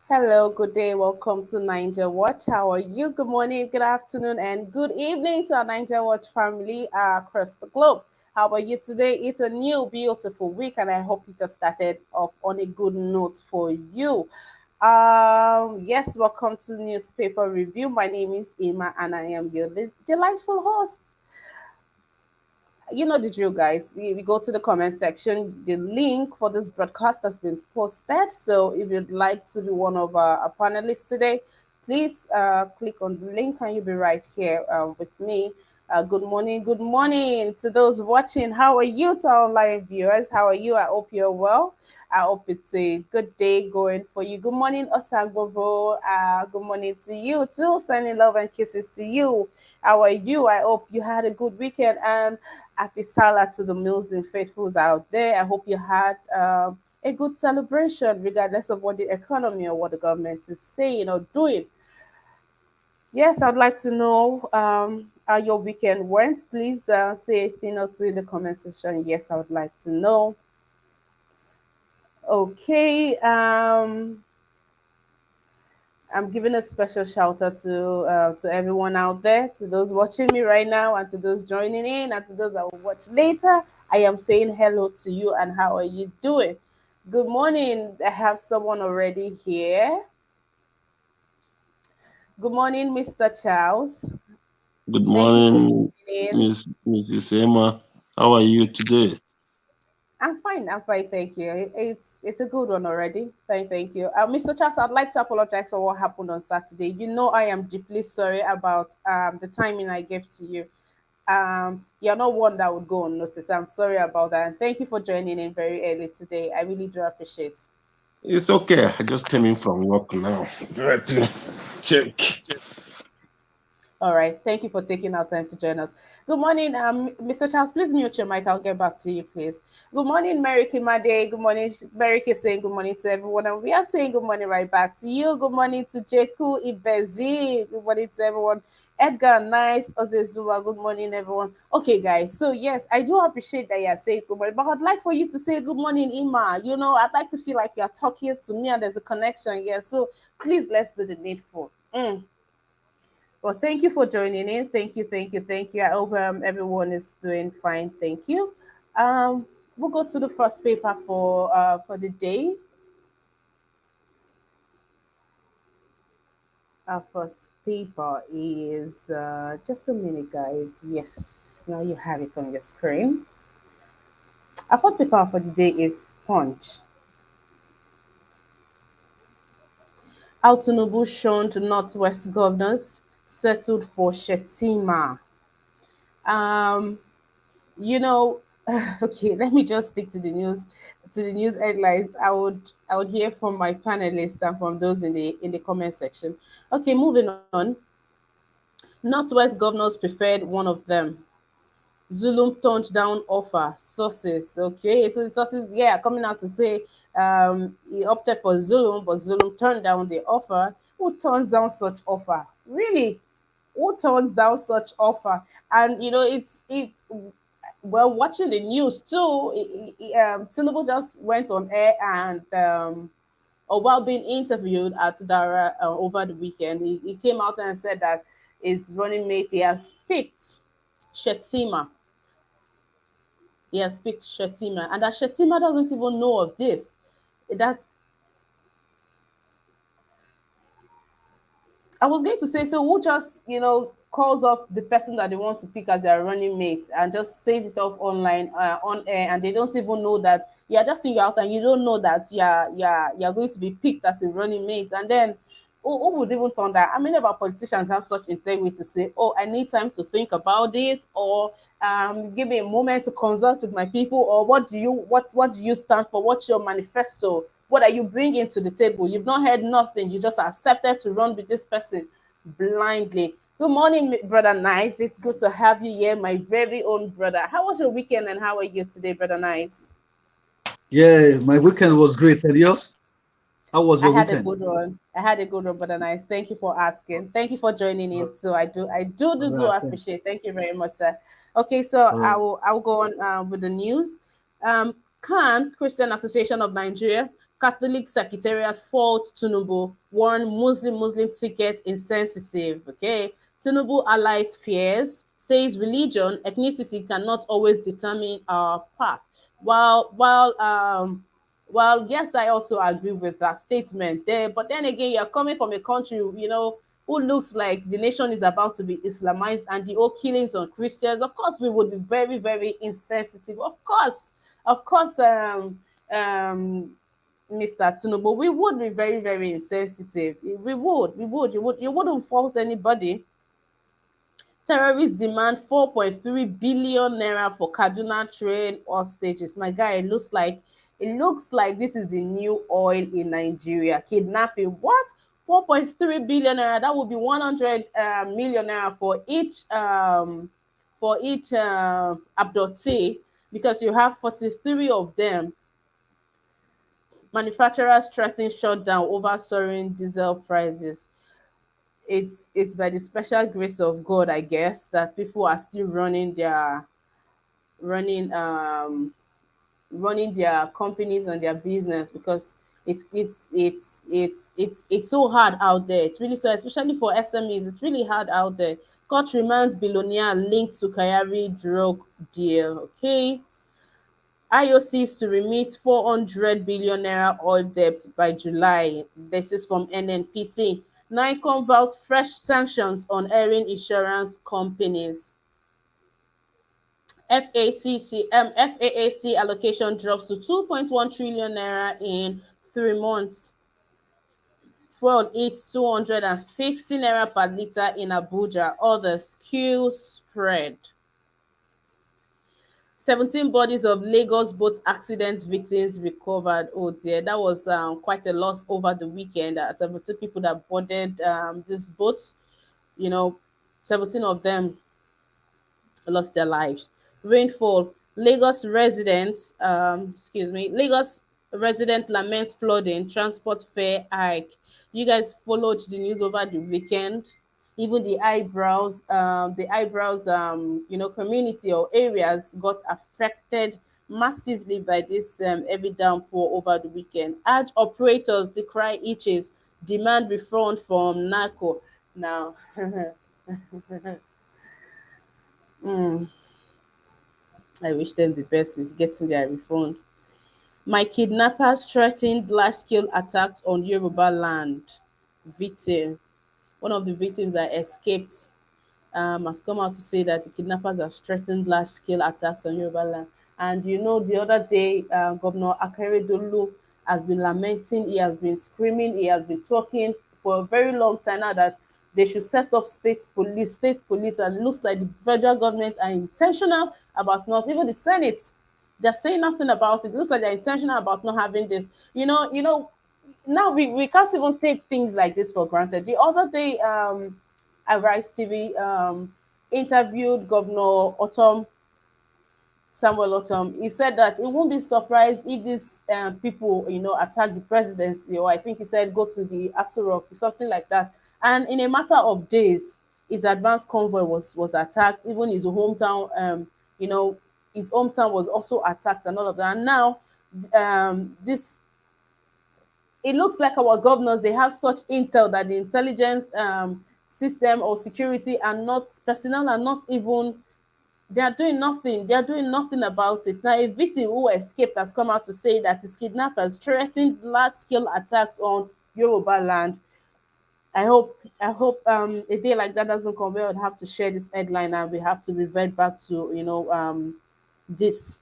Hello, good day. Welcome to Niger Watch. How are you? Good morning, good afternoon, and good evening to our Niger Watch family across the globe. How are you today? It's a new, beautiful week, and I hope it has started off on a good note for you. Yes, welcome to Newspaper Review. My name is Emma, and I am your delightful host. You know the drill, guys. You go to the comment section. The link for this broadcast has been posted. So if you'd like to be one of our panelists today, please click on the link and you'll be right here with me. Good morning to those watching. How are you, to our online viewers? How are you? I hope you're well. I hope it's a good day going for you. Good morning, Osagbovo. Good morning to you too. Sending love and kisses to you. How are you? I hope you had a good weekend and happy Salah to the Muslim faithfuls out there. I hope you had a good celebration, regardless of what the economy or what the government is saying or doing. Yes, I'd like to know how your weekend went. Please say a thing or two in the comment section. Yes, I would like to know. Okay. I'm giving a special shout out to everyone out there, to those watching me right now, and to those joining in, and to those that will watch later. I am saying hello to you, and how are you doing? Good morning. I have someone already here. Good morning, Mr. Charles. Good Thank you for morning, tuning in. Mrs. Emma. How are you today? I'm fine. I'm fine. Thank you. It's a good one already. Thank you. Mr. Charles, I'd like to apologize for what happened on Saturday. You know, I am deeply sorry about the timing I gave to you. You're not one that would go unnoticed. I'm sorry about that. And thank you for joining in very early today. I really do appreciate. It's okay. I just came in from work now. Try to check. All right. Thank you for taking our time to join us. Good morning, Mr. Charles. Please mute your mic. I'll get back to you, please. Good morning, Mary Kimade. Good morning. Mary is saying good morning to everyone. And we are saying good morning right back to you. Good morning to Jeku Ibezi. Good morning to everyone. Edgar, nice. Ozezua, good morning, everyone. Okay, guys. So, yes, I do appreciate that you're saying good morning, but I'd like for you to say good morning, Ima. You know, I'd like to feel like you're talking to me and there's a connection here. So, please, let's do the needful. Well, thank you for joining in. Thank you. I hope everyone is doing fine. Thank you. Um, we'll go to the first paper for the day. Our first paper is just a minute, guys. Yes, now you have it on your screen. Our first paper for the day is Punch. How Tinubu shunned Northwest governors settled for Shetima. Um, you know, okay, let me just stick to the news headlines. I would hear from my panelists and from those in the comment section. Okay, moving on. Northwest governors preferred one of them. Zulum turned down offer. Sources, okay, so the sources, yeah, coming out to say he opted for Zulum, but Zulum turned down the offer. Who turns down such offer? Really? Who turns down such offer? And you know, it well, watching the news too, Tinubu just went on air and or while being interviewed at Dara over the weekend, he came out and said that his running mate, he has picked Shetima. He has picked Shetima, and that Shetima doesn't even know of this. That I was going to say, so who just, calls up the person that they want to pick as their running mate and just says it off online, on air, and they don't even know that you're just in your house and you don't know that you're going to be picked as a running mate. And then who would even turn that? How many of our politicians have such integrity to say, oh, I need time to think about this, or give me a moment to consult with my people, or what do you stand for? What's your manifesto? What are you bringing to the table? You've not heard nothing. You just accepted to run with this person blindly. Good morning, brother Nice. It's good to have you here, my very own brother. How was your weekend and how are you today, brother Nice? Yeah, my weekend was great. And yours? How was I your had a weekend? good one. I had a good one, brother Nice. Thank you for asking. Thank you for joining in. All So I do right, thanks. appreciate. Thank you very much, sir. Okay, so All I right. will I will go on with the news. CAN, Christian Association of Nigeria, Catholic Secretariat fault Tinubu, warn Muslim ticket insensitive. Okay. Tinubu allies fears, says religion, ethnicity cannot always determine our path. While while well, yes, I also agree with that statement there. But then again, you're coming from a country, who looks like the nation is about to be Islamized and the whole killings on Christians. Of course, we would be very, very insensitive. Of course, um, Mr. Tinubu, we would be very, very insensitive. You wouldn't fault anybody. Terrorists demand 4.3 billion naira for Kaduna train hostages. My guy, it looks like this is the new oil in Nigeria. Kidnapping. What? 4.3 billion naira. That would be 100 million naira for each abductee, because you have 43 of them. Manufacturers threatening shutdown over soaring diesel prices. It's by the special grace of God, I guess, that people are still running um running their companies and their business, because it's so hard out there. It's really so, especially for SMEs. It's really hard out there. Court remands billionaire linked to Kayari drug deal. Okay. IOCs to remit 400 billion naira oil debt by July. This is from NNPC. NICOM vows fresh sanctions on airing insurance companies. FAAC allocation drops to 2.1 trillion naira in 3 months. Fuel eats 250 naira per litre in Abuja. Others queue spread. 17 bodies of Lagos boat accident victims recovered. Oh dear, that was quite a loss over the weekend. 17 people that boarded this boat, you know, 17 of them lost their lives. Rainfall. Lagos resident laments flooding, transport fare hike. You guys followed the news over the weekend. Even the eyebrows community or areas got affected massively by this heavy downpour over the weekend. Urge operators decry itches, demand refund from NACO. Now, I wish them the best with getting their refund. My kidnappers threatened large-scale attacks on Yoruba land. Victim. One of the victims that escaped has come out to say that the kidnappers have threatened large-scale attacks on Yoruba land. And the other day, Governor Akeredolu has been lamenting, he has been screaming, he has been talking for a very long time now that they should set up state police, and it looks like the federal government are intentional about not, even the Senate, they're saying nothing about it. It looks like they're intentional about not having this. Now we can't even take things like this for granted. The other day, Arise TV interviewed Governor Otom Samuel Otom. He said that he won't be surprised if these people, attack the presidency, or I think he said go to the Asurok, something like that. And in a matter of days, his advanced convoy was attacked. Even you know, his hometown was also attacked and all of that. And now, this it looks like our governors, they have such intel that the intelligence system or security are not personnel, are not even, they are doing nothing. They are doing nothing about it. Now, a victim who escaped has come out to say that his kidnappers threatened large-scale attacks on Yoruba land. I hope a day like that doesn't come. We would have to share this headline, and we have to revert back to this.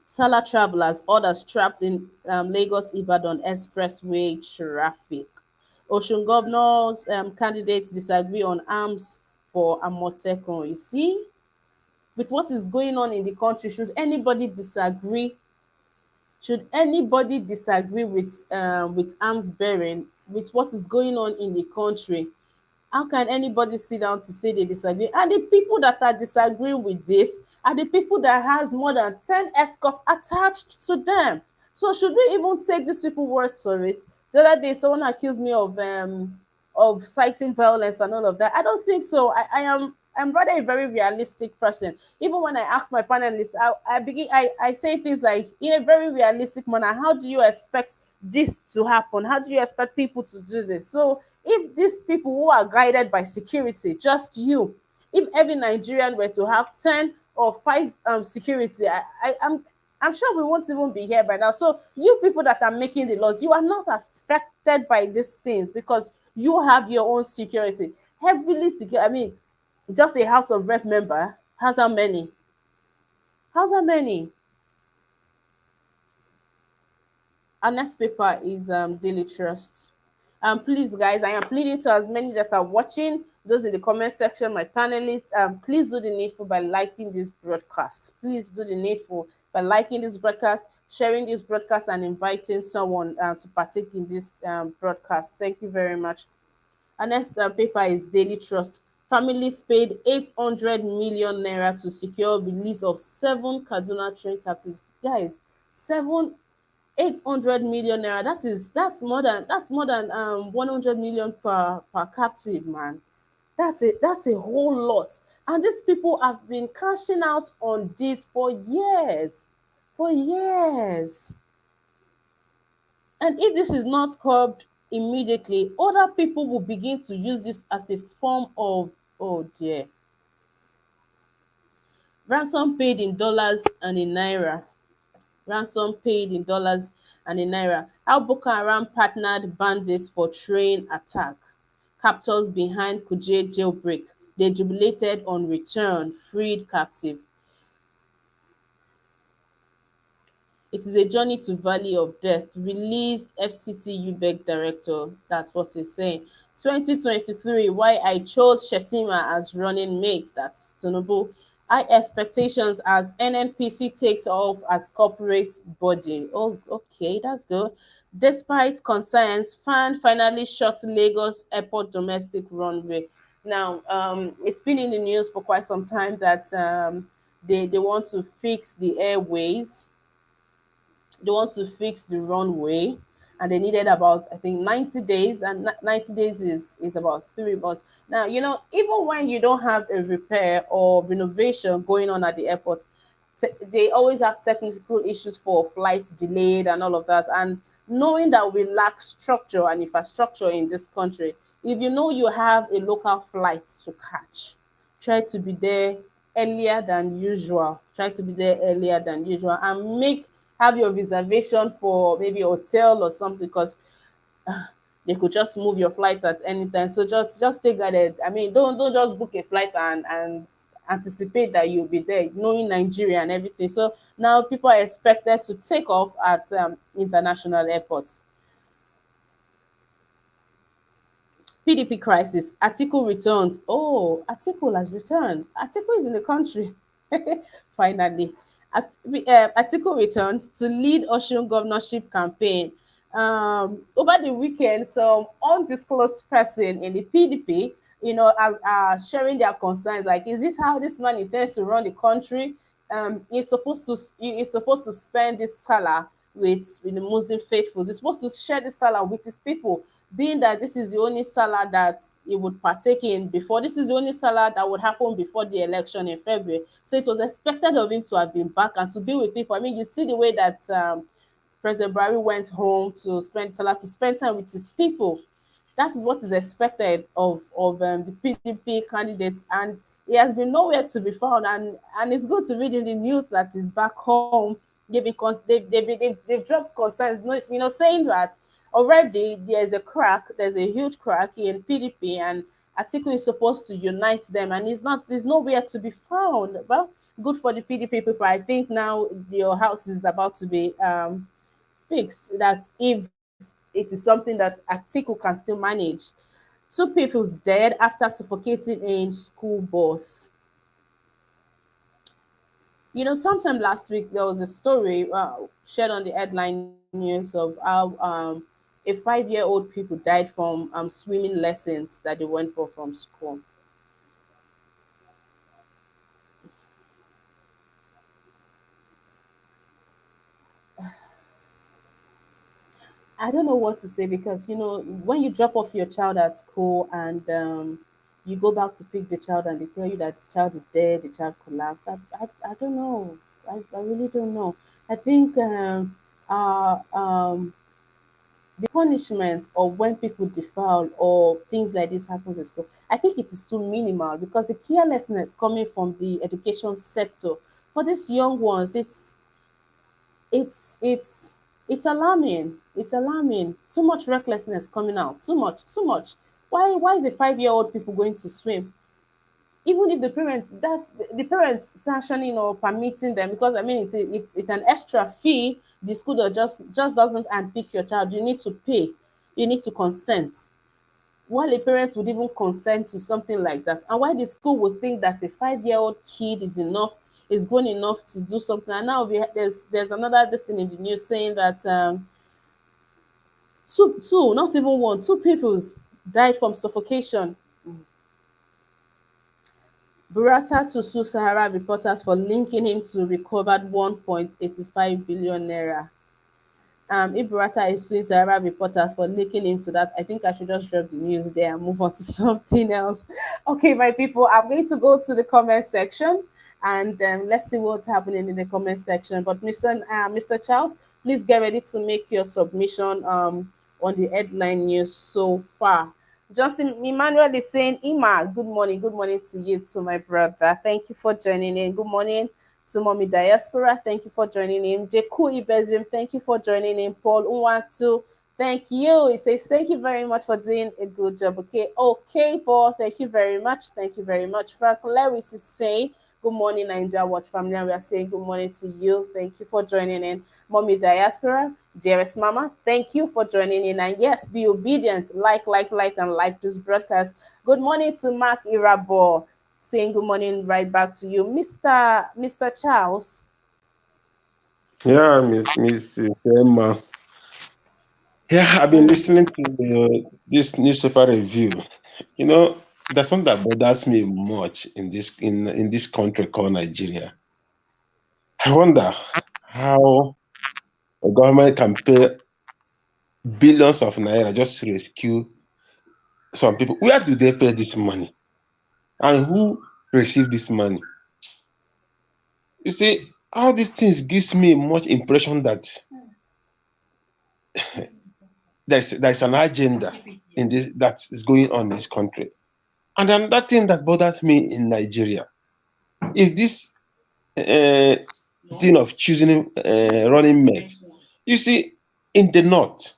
Salah travelers, others trapped in Lagos Ibadan expressway traffic. Ocean governors candidates disagree on arms for Amotekun. You see, with what is going on in the country, should anybody disagree with arms bearing, with what is going on in the country? How can anybody sit down to say they disagree? And the people that are disagreeing with this are the people that has more than 10 escorts attached to them. So should we even take these people words for it? The other day, someone accused me of citing violence and all of that. I don't think so. I'm rather a very realistic person. Even when I ask my panelists, I say things like in a very realistic manner. How do you expect this to happen? How do you expect people to do this? So if these people who are guided by security, just you, if every Nigerian were to have 10 or 5 security, I'm sure we won't even be here by now. So you people that are making the laws, you are not affected by these things because you have your own security. Heavily secure. I mean, just a House of Rep member has how many? How's how many? Our next paper is Daily Trust. Please, guys, I am pleading to as many that are watching, those in the comment section, my panelists, please do the needful by liking this broadcast. Please do the needful by liking this broadcast, sharing this broadcast, and inviting someone to partake in this broadcast. Thank you very much. Our next paper is Daily Trust. Families paid 800 million naira to secure release of 7 Kaduna train captives. Guys, 7 800 million naira. That's more than 100 million per captive, man. That's a whole lot. And these people have been cashing out on this for years. For years. And if this is not curbed immediately, other people will begin to use this as a form of, oh dear, ransom paid in dollars and in naira. Ransom paid in dollars and in naira. How Boko Haram partnered bandits for train attack. Captors behind Kuje jailbreak. They jubilated on return, freed captive. It is a journey to Valley of Death, released FCT UBEC director. That's what he's saying. 2023, why I chose Shetima as running mate. That's Tinubu. High expectations as NNPC takes off as corporate body. Oh, okay, that's good. Despite concerns, FAN finally shut Lagos Airport domestic runway. Now, it's been in the news for quite some time that they want to fix the airways, they want to fix the runway, and they needed about, I think, 90 days, and 90 days is about 3 months. Now, even when you don't have a repair or renovation going on at the airport, they always have technical issues for flights delayed and all of that. And knowing that we lack structure and infrastructure in this country, if you know you have a local flight to catch, try to be there earlier than usual. Try to be there earlier than usual, and have your reservation for maybe a hotel or something, because they could just move your flight at any time. So just stay guided. I mean, don't just book a flight and anticipate that you'll be there, knowing Nigeria and everything. So now people are expected to take off at international airports. PDP crisis. Atiku returns. Oh, Atiku has returned. Atiku is in the country. Finally. Atiku returns to lead Osun governorship campaign. Over the weekend, some undisclosed person in the PDP, are sharing their concerns. Like, is this how this man intends to run the country? He's supposed to spend this salah with the Muslim faithfuls. He's supposed to share this salah with his people, being that this is the only salah that he would partake in before. This is the only salah that would happen before the election in February. So it was expected of him to have been back and to be with people. I mean, you see the way that President Buhari went home to spend salah, to spend time with his people. That is what is expected of the PDP candidates, and he has been nowhere to be found. And it's good to read in the news that he's back home, they've dropped concerns, saying that already there's a huge crack in PDP, and Atiku is supposed to unite them, and he's nowhere to be found. Well, good for the PDP people. I think now your house is about to be fixed. That if it is something that Atiku can still manage. 2 people's dead after suffocating in school bus. Sometime last week there was a story shared on the headline news of how a 5-year-old people died from swimming lessons that they went for from school. I don't know what to say, because when you drop off your child at school and you go back to pick the child and they tell you that the child is dead, the child collapsed. I don't know. I really don't know. I think uh, um, the punishment or when people defile or things like this happens in school, I think it is too minimal because the carelessness coming from the education sector for these young ones, it's it's it's alarming. It's alarming. Too much recklessness coming out. Too much. Too much. Why is a 5-year-old people going to swim? Even if the parents that's the parents sanctioning or permitting them, because I mean it's an extra fee. The school that just doesn't unpick your child. You need to pay. You need to consent. While a parent would even consent to something like that, and why the school would think that a 5-year-old kid is enough, is grown enough to do something. And now there's another this thing in the news saying that two, not even one, two peoples died from suffocation. Burata to sue Sahara reporters for linking him to recovered 1.85 billion naira. If Burata is suing Sahara reporters for linking him to that, I think I should just drop the news there and move on to something else. Okay, my people, I'm going to go to the comment section and let's see what's happening in the comment section. But Mr. Charles, please get ready to make your submission on the headline news so far. Johnson Emmanuel is saying, Ima, good morning to you, to my brother. Thank you for joining in. Good morning to Mommy Diaspora. Thank you for joining in. Jeku Ibezim, thank you for joining in. Paul Unwatu, thank you. He says, thank you very much for doing a good job. Okay, Paul, thank you very much. Thank you very much. Frank Lewis is saying, good morning, Nigeria Watch family. And we are saying good morning to you. Thank you for joining in. Mommy Diaspora, dearest Mama, thank you for joining in. And yes, be obedient. And like this broadcast. Good morning to Mark Irabo, saying good morning right back to you. Mr. Charles. Yeah, Miss Emma. Yeah, I've been Mm, listening to this newspaper review. You know, there's something that bothers me much in this country called Nigeria. I wonder how a government can pay billions of naira just to rescue some people. Where do they pay this money? And who receive this money? You see, all these things gives me much impression that there's an agenda in this that is going on in this country. And another thing that bothers me in Nigeria is this uh, thing of choosing running mate. You see, in the north,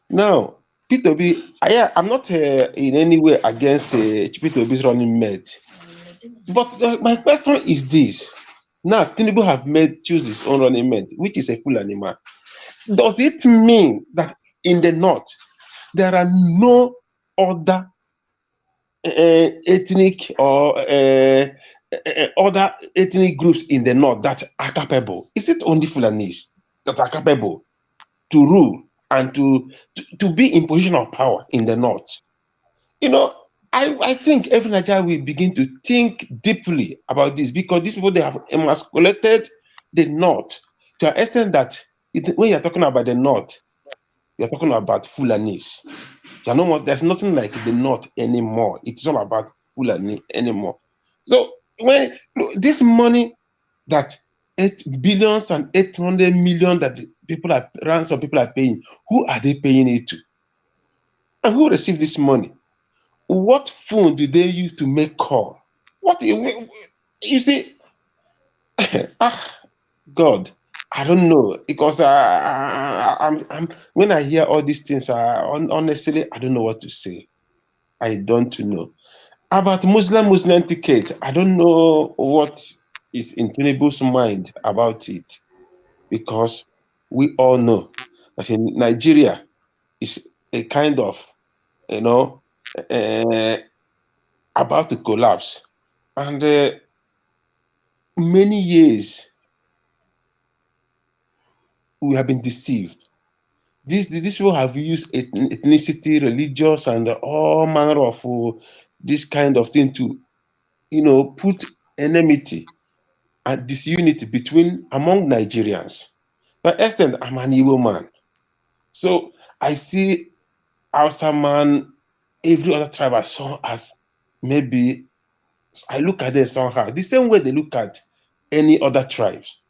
now, P2B, I'm not in any way against P2B's running mate. But my question is this. Now, Tinubu have made choose his own running mate, which is a full animal. Does it mean that in the north, there are no other ethnic or other ethnic groups in the north that are capable? Is it only Fulanis that are capable to rule and to be in position of power in the north? You know, I think every Nigeria will begin to think deeply about this because these people, they have emasculated the north to an extent that when you're talking about the north, you're talking about Fulanis. You're no more, there's nothing like the north anymore. It's all about Fulani anymore. So when this money that 8 billions and 800 million that ransom people are paying, who are they paying it to? And who received this money? What phone do they use to make call? What you see? ah, God, I don't know because I'm when I hear all these things, honestly, I don't know what to say. I don't know about Muslim ticket. I don't know what is in Tinubu's mind about it because we all know that in Nigeria is a kind of you know uh, about to collapse, and many years we have been deceived. These people have used ethnicity, religious, and all manner of this kind of thing to put enmity and disunity between among Nigerians. But extent, I'm an Igbo man, so I see Hausa man, every other tribe as maybe I look at them somehow, the same way they look at any other tribes.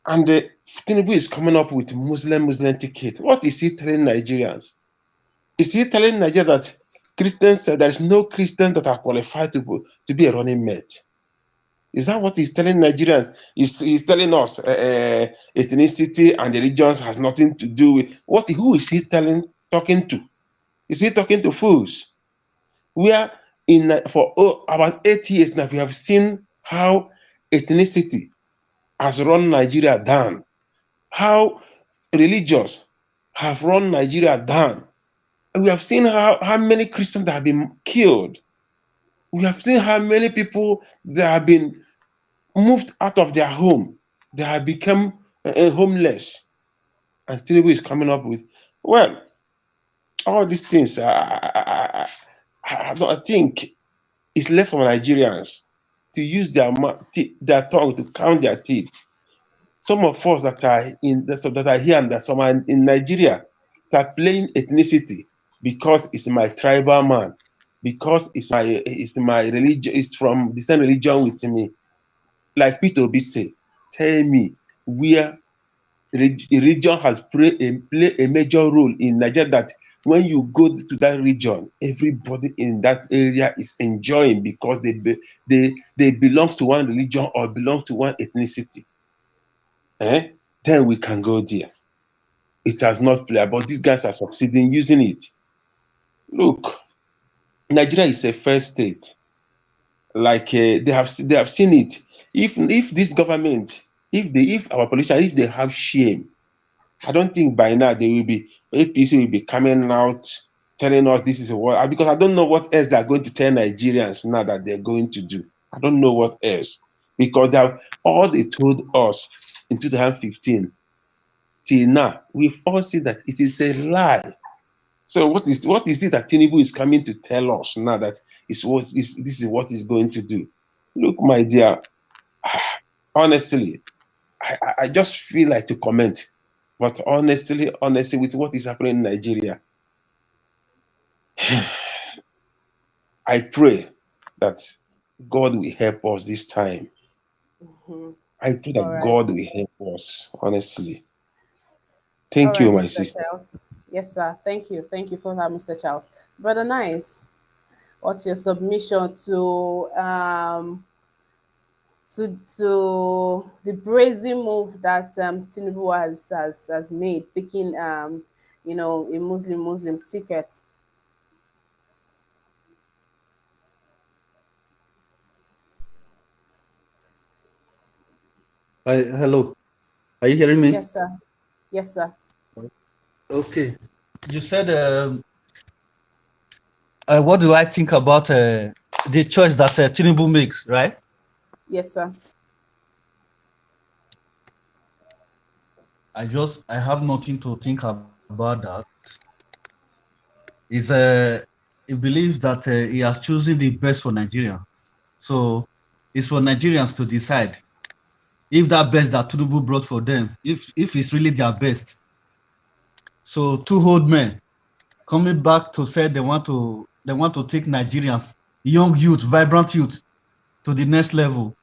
And Tinubu is coming up with Muslim ticket. What is he telling Nigerians? Is he telling Nigeria that Christians said there is no Christians that are qualified to be a running mate? Is that what he's telling Nigerians? He's telling us ethnicity and religions has nothing to do with what? Who is he talking to? Is he talking to fools? We are for about 8 years now. We have seen how ethnicity has run Nigeria down. How religions have run Nigeria down. We have seen how many Christians that have been killed. We have seen how many people that have been moved out of their home. They have become homeless. And Tinubu is coming up with, well, all these things, I think it's left for Nigerians to use their tongue to count their teeth. Some of us that are here and that some are in Nigeria start playing ethnicity because it's my tribal man, because it's my religion, it's from the same religion with me. Like Peter Obi say, tell me where religion has played a major role in Nigeria, that when you go to that region, everybody in that area is enjoying because they belongs to one religion or belongs to one ethnicity. Then we can go there. It has not played, but these guys are succeeding using it. Look, Nigeria is a first state. Like they have seen it. If this government, if our politicians, if they have shame, I don't think by now APC will be coming out telling us this is what, because I don't know what else they are going to tell Nigerians now that they're going to do. I don't know what else, because all they told us in 2015 till now, we've all seen that it is a lie. So what is it that Tinubu is coming to tell us now that this is what he's going to do? Look, my dear, honestly, I just feel like to comment, but honestly, with what is happening in Nigeria, I pray that God will help us this time. Mhm. I pray All that right. God will help us, honestly. All Thank right, you, my Mr. sister. Charles. Yes, sir. Thank you. Thank you for that, Mr. Charles. Brother Nice, what's your submission to the brazen move that Tinubu has made, picking a Muslim ticket? Hello. Are you hearing me? Yes, sir. Yes, sir. Okay. You said, what do I think about the choice that Tinubu makes, right? Yes, sir. I have nothing to think about that. Is he believes that he has chosen the best for Nigeria. So it's for Nigerians to decide if that best that Tinubu brought for them, if it's really their best. So two old men coming back to say they want to take Nigerians, young youth, vibrant youth, to the next level.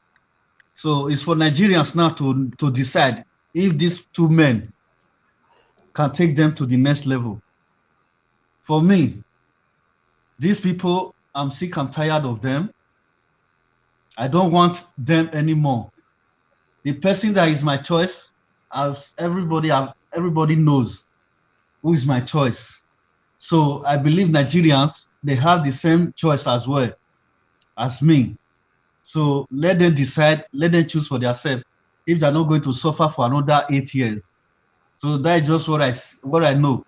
So it's for Nigerians now to decide if these two men can take them to the next level. For me, these people, I'm sick and tired of them. I don't want them anymore. The person that is my choice, everybody knows who is my choice. So I believe Nigerians, they have the same choice as well as me. So let them decide, let them choose for themselves if they're not going to suffer for another 8 years. So that's just what I know.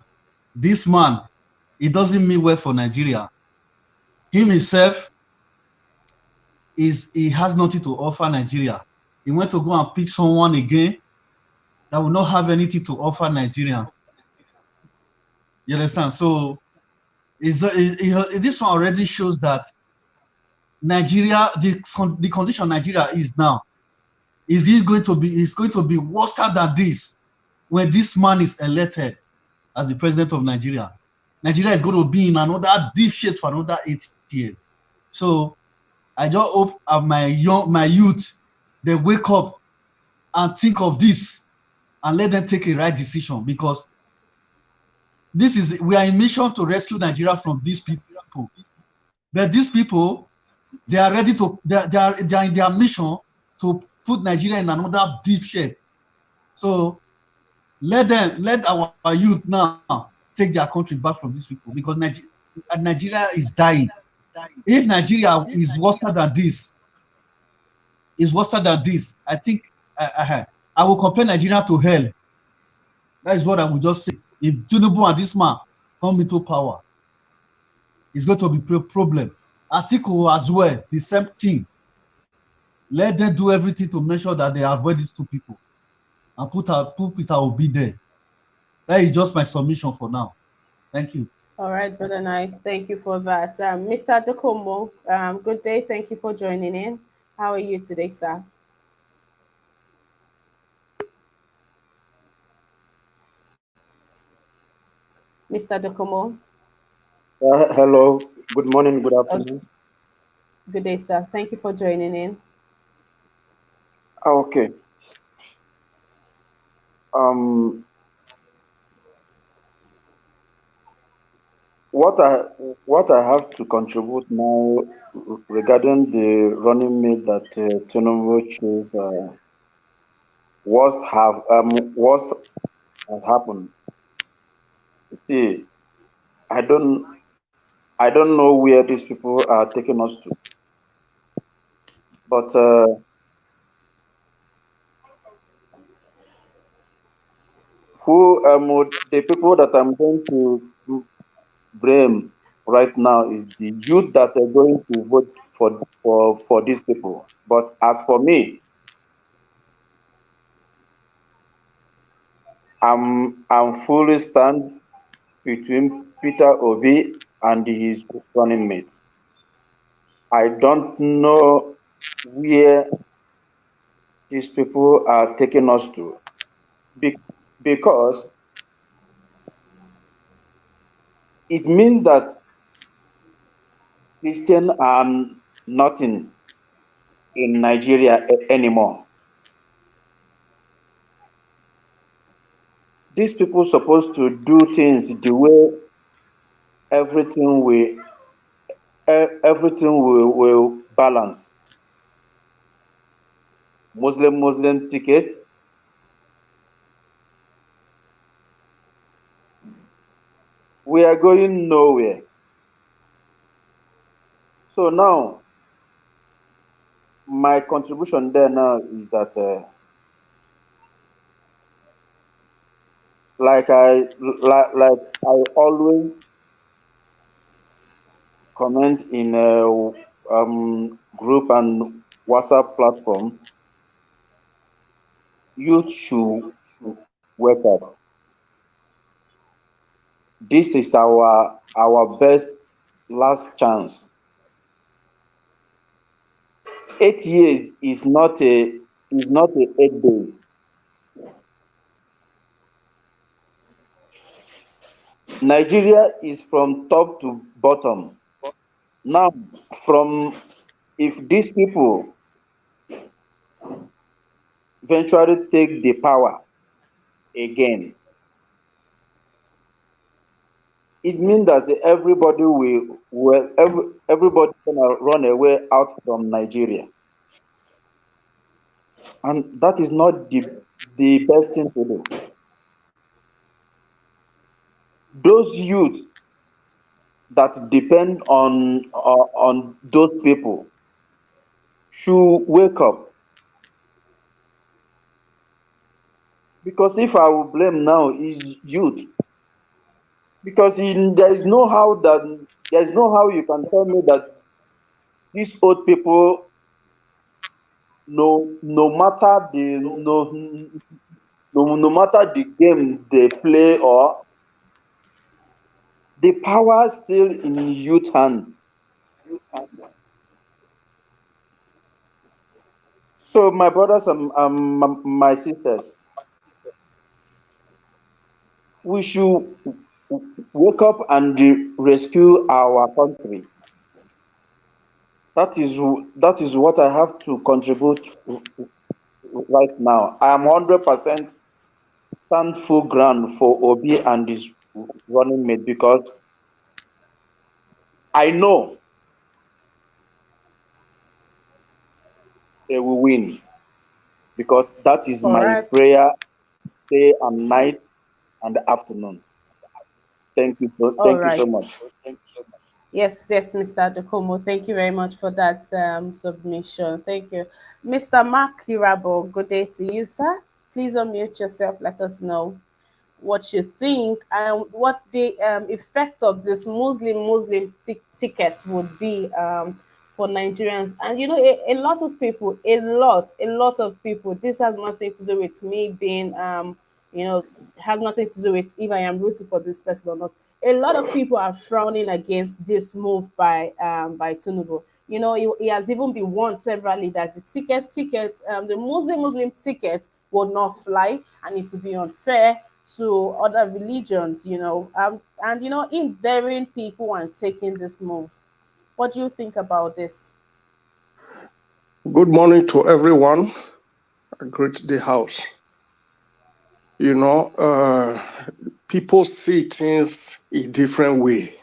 This man, it doesn't mean well for Nigeria. Him himself he has nothing to offer Nigeria. He went to go and pick someone again that will not have anything to offer Nigerians. You understand? So this one already shows that Nigeria, the condition Nigeria is now, is going to be worse than this when this man is elected as the president of Nigeria. Nigeria is going to be in another deep shit for another 8 years. So I just hope my youth, they wake up and think of this and let them take a right decision, because we are in mission to rescue Nigeria from these people. But these people, they are ready to they are in their mission to put Nigeria in another deep shit. So let our youth now take their country back from these people, because Nigeria is dying. If Nigeria is worse than this, I think I will compare Nigeria to hell. That is what I would just say. If Tinubu and this man come into power, it's going to be a problem. Atiku as well, the same thing. Let them do everything to make sure that they avoid these two people and put Peter Obi there. That is just my submission for now. Thank you. All right, brother, nice. Thank you for that. Mr. Dokomo, good day. Thank you for joining in. How are you today, sir? Mr. Dokomo, Hello, good morning, good oh, afternoon. good day, sir. Thank you for joining in. Okay. Um, what I what I have to contribute now regarding the running mate that Tinubu chose, what has happened. See, I don't I don't know where these people are taking us to, but the people that I'm going to blame right now is the youth that are going to vote for these people. But as for me, I'm fully stand between Peter Obi and his running mates. I don't know where these people are taking us to, Be- because it means that Christians are nothing in Nigeria anymore. These people supposed to do things the way everything will everything will balance. Muslim ticket, we are going nowhere. So now my contribution there now is that like I always comment in a group and WhatsApp platform, youth should wake up. This is our best last chance. 8 years is not a 8 days. Nigeria is from top to bottom. Now, from if these people eventually take the power again, it means that everybody gonna run away out from Nigeria, and that is not the best thing to do. Those youth that depend on those people should wake up, because if I will blame now is youth, because there is no how you can tell me that these old people, no matter no matter the game they play, or the power still in youth hands. So my brothers and my sisters, we should wake up and rescue our country. that is what I have to contribute right now. I am 100% stand full ground for Obi and his running mate because I know they will win because that is All my right. prayer day and night and afternoon. All Thank you so right. much. Yes, yes, Mr. Adekomo. Thank you very much for that submission. Thank you. Mr. Mark Hirabo, good day to you, sir. Please unmute yourself. Let us know what you think and what the effect of this Muslim tickets would be for Nigerians. And you know, a lot of people, a lot of people. This has nothing to do with me being, you know, has nothing to do with if I am rooting for this person or not. A lot of people are frowning against this move by Tinubu. You know, he has even been warned severally that the the Muslim ticket will not fly, and it will be unfair to other religions. And you know, in daring people and taking this move. What do you think about this? Good morning to everyone. I greet the house. You know, people see things a different way.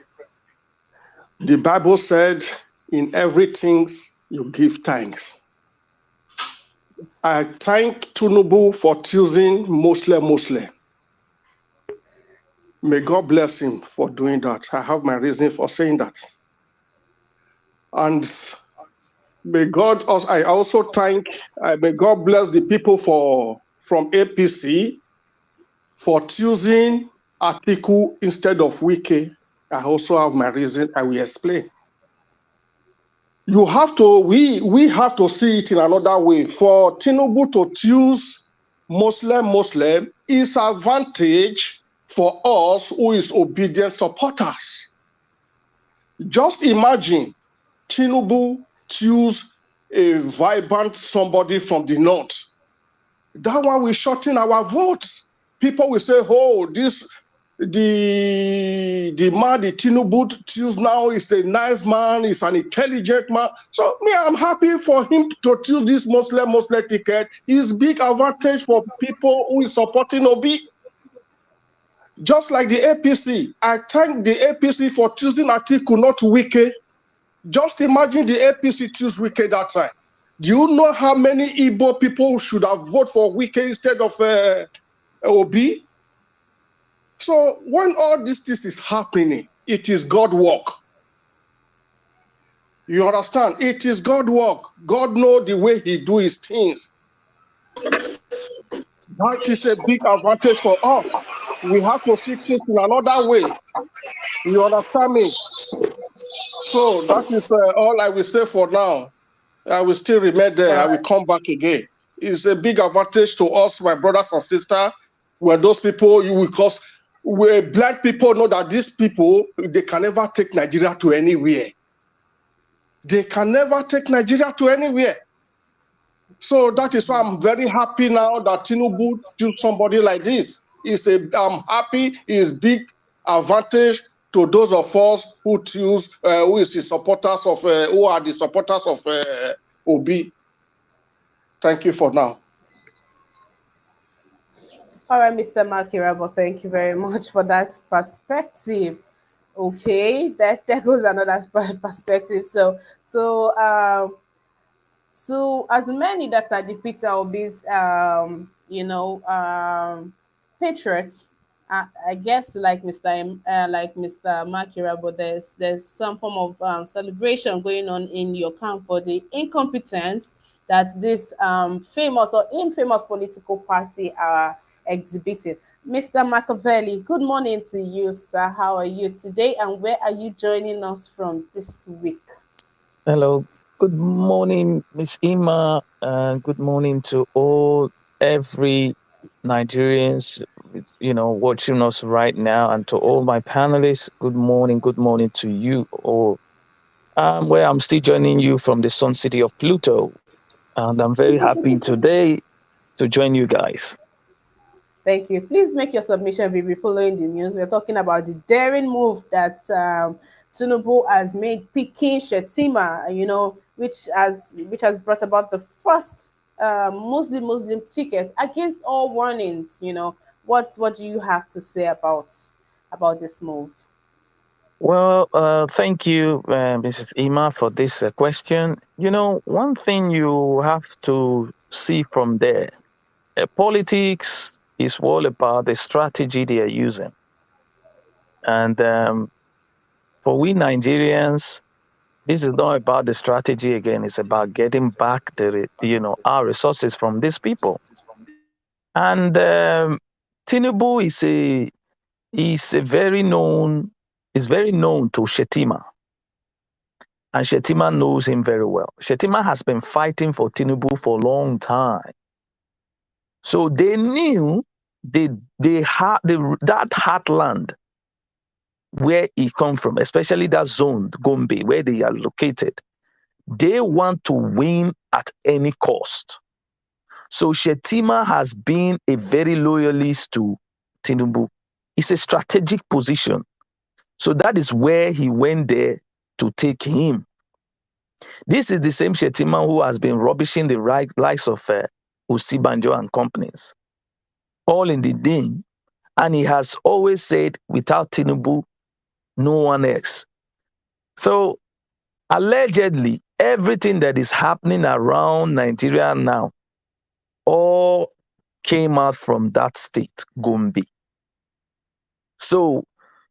The Bible said, in everything you give thanks. I thank Tinubu for choosing Muslim. May God bless him for doing that. I have my reason for saying that. And I also thank, may God bless the people from APC for choosing Atiku instead of Wike. I also have my reason. I will explain. We have to see it in another way. For Tinubu to choose Muslim is advantage for us who is obedient supporters. Just imagine Tinubu choose a vibrant somebody from the north. That one will shorten our votes. People will say, oh, the man the Tinubu choose now is a nice man, is an intelligent man. So me, I'm happy for him to choose this Muslim ticket. It's big advantage for people who is supporting Obi. Just like the APC, I thank the APC for choosing Atiku, not Wike. Just imagine the APC choose Wike that time. Do you know how many Igbo people should have voted for Wike instead of Obi? So when all this is happening, it is God work. You understand? It is God work. God know the way he do his things. That is a big advantage for us. We have to see things in another way. You understand me? So that is all I will say for now. I will still remain there. I will come back again. It's a big advantage to us, my brothers and sisters, when those people, because black people know that these people, they can never take Nigeria to anywhere. They can never take Nigeria to anywhere. So that is why I'm very happy now that Tinubu choose somebody like this. I'm happy. It's big advantage to those of us who choose, who are the supporters of Obi. Thank you for now. All right, Mr. Makirabo, thank you very much for that perspective. Okay, that there goes another perspective. So as many that are the Peter Obi's, patriots, I guess like Mr. Makirabo, there's some form of celebration going on in your camp for the incompetence that this famous or infamous political party are exhibiting. Mr. Machiavelli, good morning to you, sir. How are you today, and where are you joining us from this week? Hello. Good morning, Miss Ima, and good morning to all every Nigerians, watching us right now, and to all my panelists. Good morning to you all. Where I'm still joining you from the Sun City of Pluto, and I'm very happy today to join you guys. Thank you. Please make your submission. We'll be following the news. We're talking about the daring move that Tinubu has made, picking Shetima, which has brought about the first Muslim ticket against all warnings. What do you have to say about this move? Well, thank you, Mrs. Ima, for this question. One thing you have to see from there, politics is all about the strategy they are using. And for we Nigerians, this is not about the strategy again. It's about getting back our resources from these people. And Tinubu is very known to Shetima, and Shetima knows him very well. Shetima has been fighting for Tinubu for a long time, so they knew they had that heartland where he come from, especially that zone, Gombe, where they are located. They want to win at any cost. So Shetima has been a very loyalist to Tinubu. It's a strategic position. So that is where he went there to take him. This is the same Shetima who has been rubbishing the likes of Usibanjo and companies, all in the name. And he has always said, without Tinubu, no one else. So allegedly, everything that is happening around Nigeria now all came out from that state, Gombe. So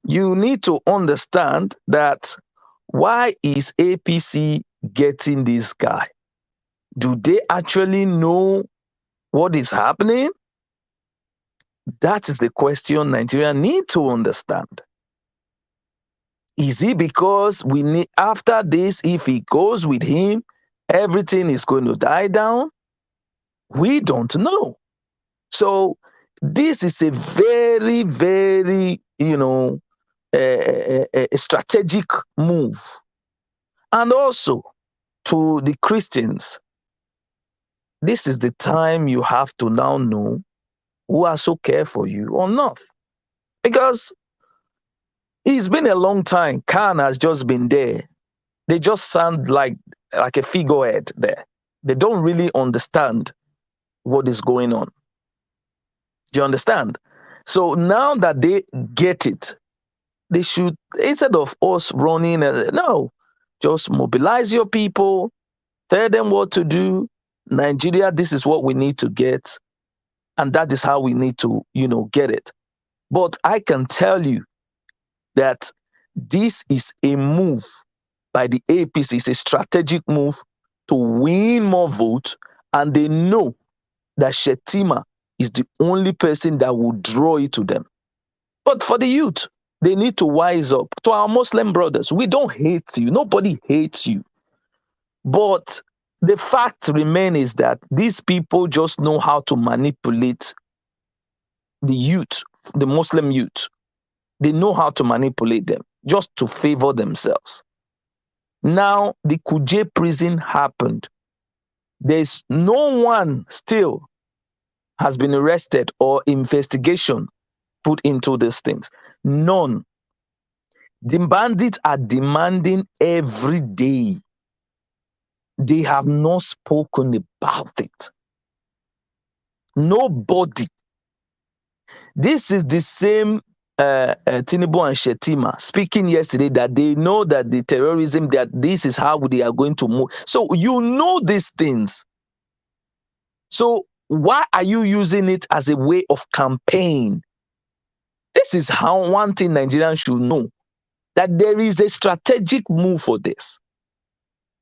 you need to understand that why is APC getting this guy? Do they actually know what is happening? That is the question Nigeria need to understand. Is it because we need, after this, if he goes with him, everything is going to die down? We don't know. So this is a very, very, a strategic move. And also to the Christians, this is the time you have to now know who also care for you or not. Because it's been a long time. Khan has just been there. They just sound like a figurehead there. They don't really understand what is going on. Do you understand? So now that they get it, they should, instead of us running, no, just mobilize your people, tell them what to do. Nigeria, this is what we need to get. And that is how we need to, get it. But I can tell you that this is a move by the APC. It's a strategic move to win more votes. And they know that Shetima is the only person that will draw it to them. But for the youth, they need to wise up. To our Muslim brothers, we don't hate you. Nobody hates you. But the fact remains is that these people just know how to manipulate the youth, the Muslim youth. They know how to manipulate them just to favor themselves. Now, the Kuje prison happened. There's no one still has been arrested or investigation put into these things. None. The bandits are demanding every day. They have not spoken about it. Nobody. This is the same Tinubu and Shetima speaking yesterday that they know that the terrorism, that this is how they are going to move. So you know these things. So why are you using it as a way of campaign? This is how one thing Nigerians should know, that there is a strategic move for this.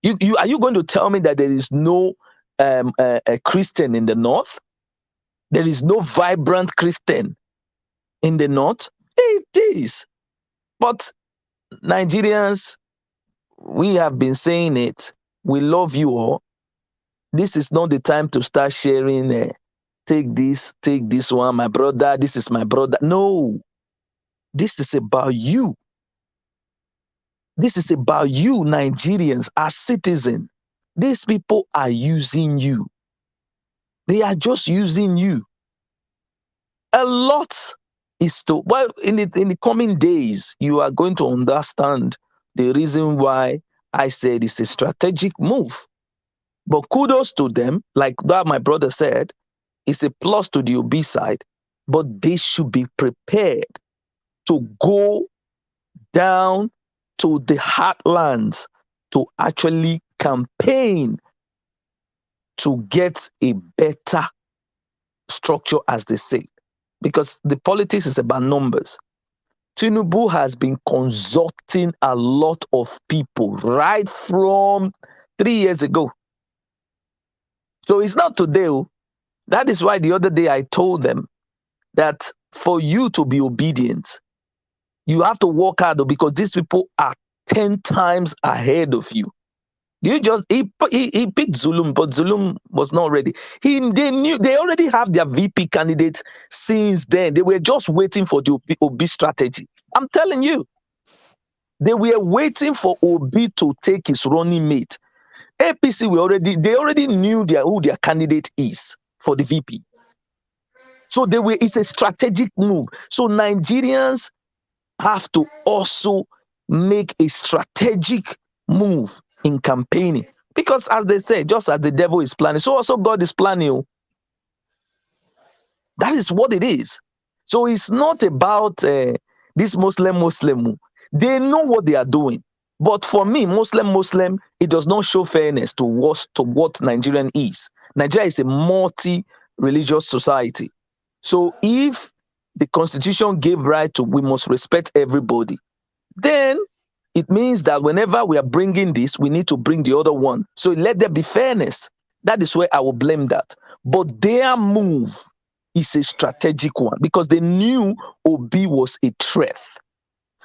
Are you going to tell me that there is no a Christian in the north? There is no vibrant Christian in the north? It is. But Nigerians, we have been saying it. We love you all. This is not the time to start sharing. Take this one, my brother. This is my brother. No, this is about you. This is about you, Nigerians, as citizens. These people are using you. They are just using you. A lot is to, well, in the coming days, you are going to understand the reason why I said it's a strategic move. But kudos to them, like that my brother said, it's a plus to the OB side, but they should be prepared to go down to the heartlands to actually campaign to get a better structure, as they say, because the politics is about numbers. Tinubu has been consulting a lot of people right from 3 years ago. So it's not today. That is why the other day I told them that for you to be obedient, you have to work hard because these people are 10 times ahead of you. You just he picked Zulum, but Zulum was not ready. They already have their VP candidates since then. They were just waiting for the OB strategy. I'm telling you, they were waiting for OB to take his running mate. APC they already knew who their candidate is for the VP. So it's a strategic move. So Nigerians have to also make a strategic move in campaigning. Because as they say, just as the devil is planning, so also God is planning. That is what it is. So it's not about this Muslim. They know what they are doing. But for me, Muslim, it does not show fairness to what Nigerian is. Nigeria is a multi-religious society. So if the constitution gave right to, we must respect everybody, then it means that whenever we are bringing this, we need to bring the other one. So let there be fairness. That is where I will blame that. But their move is a strategic one because they knew Obi was a threat.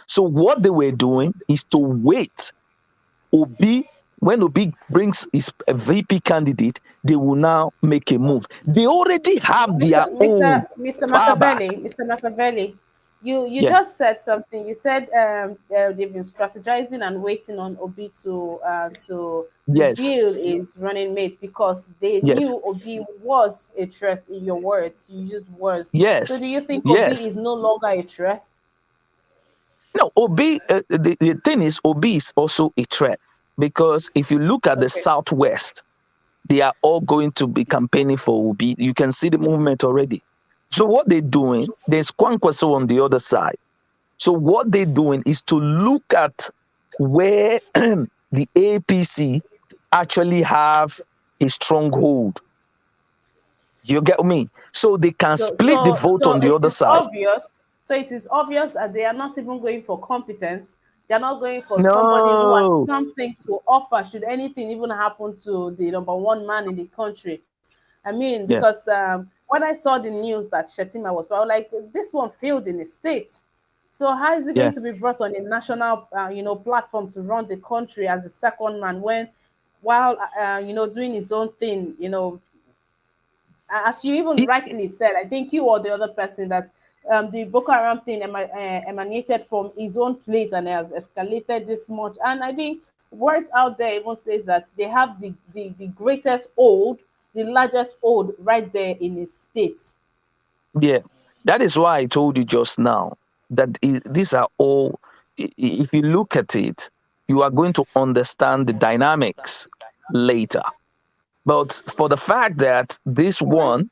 So what they were doing is to wait. When Obi brings his VP candidate, they will now make a move. They already have their own fallback. Mr. Machiavelli, you Yeah. just said something. You said they've been strategizing and waiting on Obi to Yes. reveal his running mate because they Yes. knew Obi was a threat. In your words, you used words. So Yes. do you think Obi Yes. is no longer a threat? No, Obi, the thing is, Obi is also a threat because if you look at the Okay. Southwest, they are all going to be campaigning for Obi. You can see the movement already. So what they're doing, there's Kwankwaso on the other side. So what they're doing is to look at where the APC actually have a stronghold. You get me? So they can So split the so vote so on the it other is side. obvious. So it is obvious that they are not even going for competence. They are not going for somebody who has No. something to offer. Should anything even happen to the number one man in the country? I mean, Yeah. because when I saw the news that Shetima was, I was like, this one failed in the state. So how is he Yeah. going to be brought on a national, platform to run the country as a second man when, while doing his own thing, as you even It- rightly said, I think you or the other person that the Boko Haram thing emanated from his own place and has escalated this much. And I think words out there even says that they have the greatest hold, the largest hold right there in his state. Yeah, that is why I told you just now that these are all, if you look at it, you are going to understand the dynamics later. But for the fact that this All right. one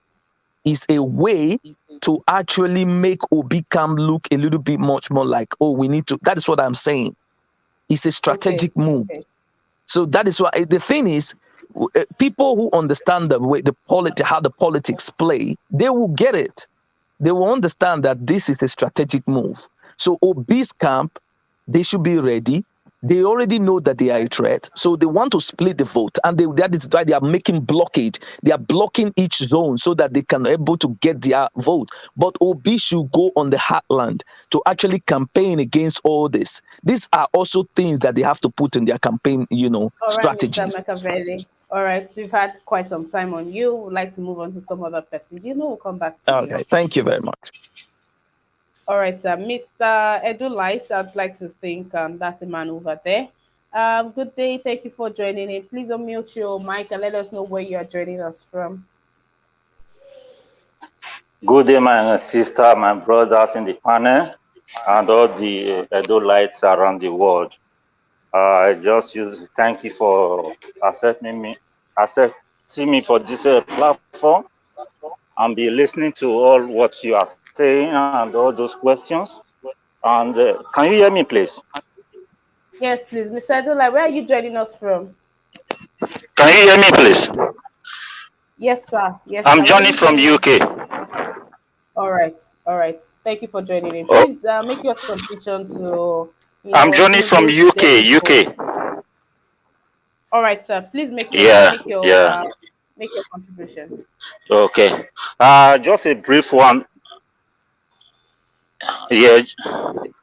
is a way to actually make Obi Camp look a little bit much more like, oh, we need to, that is what I'm saying. It's a Okay. strategic move. Okay. So that is why the thing is, people who understand the way how the politics play, they will get it. They will understand that this is a strategic move. So Obi's camp, they should be ready. They already know that they are a threat. So they want to split the vote. And that is why they are making blockade. They are blocking each zone so that they can able to get their vote. But Obi should go on the heartland to actually campaign against all this. These are also things that they have to put in their campaign, All right, Mr. strategies. Machiavelli. All right, we've had quite some time on you. Would like to move on to some other person. We'll come back to you. Okay, thank you very much. All right, sir. Mr. Edu Light, I'd like to thank that's a man over there. Good day. Thank you for joining in. Please unmute your mic and let us know where you are joining us from. Good day, my sister, my brothers in the panel, and all the Edo lights around the world. I just use thank you for accepting me for this platform and be listening to all what you are saying and all those questions. And can you hear me, please? Yes, please, Mr. Adola, where are you joining us from? Can you hear me, please? Yes, sir. Yes, I'm sir. Where are Johnny you from joining us UK. from? All right, all right. Thank you for joining in. Please make your submission to, I'm Johnny from Tinubu's UK. deficit. UK. All right, sir. Please Yeah, yeah. make your contribution. Okay. Just a brief one. Yeah.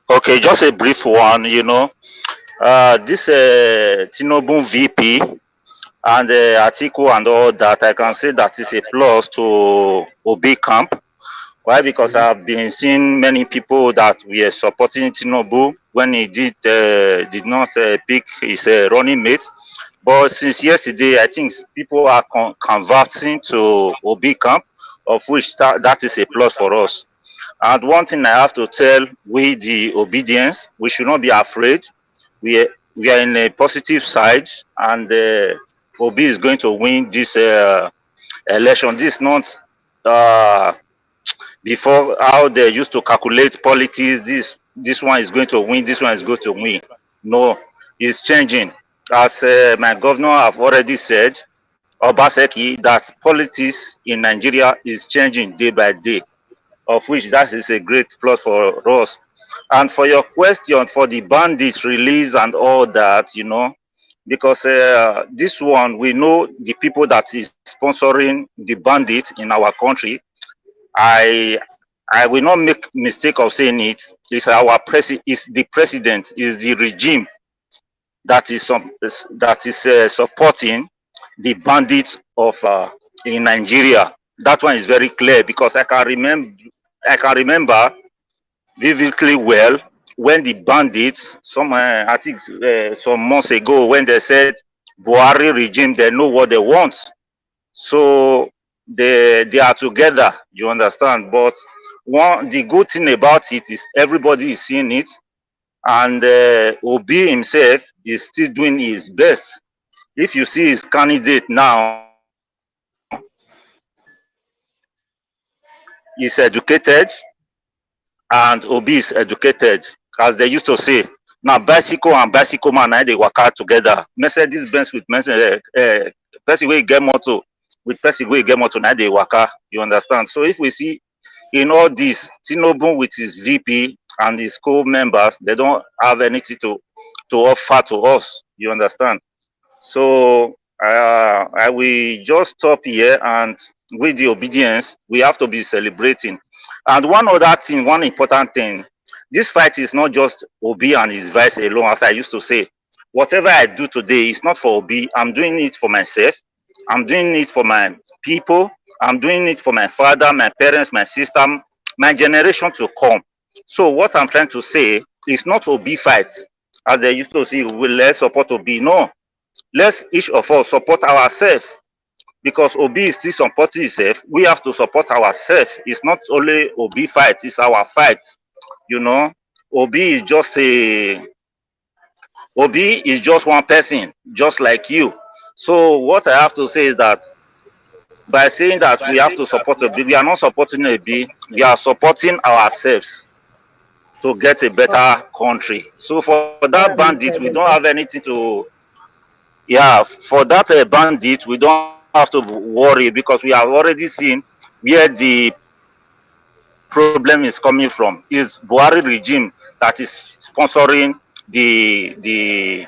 Okay, just a brief one. This Tinubu VP and Atiku and all that, I can say that is a plus to Obi camp. Why? Because I've been seeing many people that were supporting Tinubu when he did not pick his running mate. But since yesterday, I think people are converting to Obi camp, of which that is a plus for us. And one thing I have to tell we the obedience, we should not be afraid. We are in a positive side, and Obi is going to win this election. This is not uh, before how they used to calculate politics. This one is going to win. This one is going to win. No, it's changing. As my governor have already said, Obaseki, that politics in Nigeria is changing day by day, of which that is a great plus for us. And for your question for the bandit release and all that, because this one, we know the people that is sponsoring the bandit in our country. I I will not make mistake of saying it. It's our is the president, is the regime that is supporting the bandits of in Nigeria. That one is very clear because I can remember vividly well when the bandits I think some months ago when they said Buhari regime they know what they want, so they are together. You understand? But the good thing about it is everybody is seeing it, and Obi himself is still doing his best. If you see his candidate now, he's educated, and Obi is educated, as they used to say. Now bicycle and bicycle man they work out together. Mercedes Benz with Mercedes, person wey get motor with person wey get motor now they work out. You understand? So if we see in all this, Tinubu with his VP and his co-members, they don't have anything to offer to us. You understand? So I will just stop here, and with the obedience, we have to be celebrating. And one other thing, one important thing, this fight is not just Obi and his vice alone, as I used to say. Whatever I do today is not for Obi. I'm doing it for myself. I'm doing it for my people. I'm doing it for my father, my parents, my sister, my generation to come. So what I'm trying to say is not Obi fight, as they used to say, we let's support Obi. No, let's each of us support ourselves, because Obi is still supporting himself. We have to support ourselves. It's not only Obi fight, it's our fight. You know, Obi is just a Obi is just one person, just like you. So what I have to say is that by saying that we have to support Obi, we are not supporting Obi, we are supporting ourselves to get a Oh, better country. So for that all right, bandit, we Mr. don't have Adola. anything to. Yeah, for that bandit, we don't have to worry because we have already seen where the problem is coming from. It's Buhari regime that is sponsoring the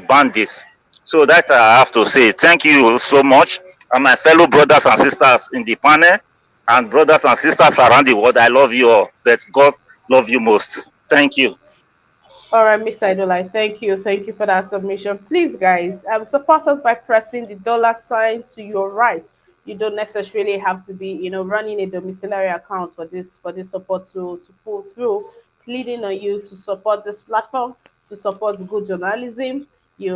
bandits. So that I have to say thank you so much, and my fellow brothers and sisters in the panel, and brothers and sisters around the world. I love you all, but God love you most. Thank you. All right, Mr. Adola, thank you. Thank you for that submission. Please, guys, support us by pressing the dollar sign to your right. You don't necessarily have to be, running a domiciliary account for this support to pull through. Pleading on you to support this platform, to support good journalism. We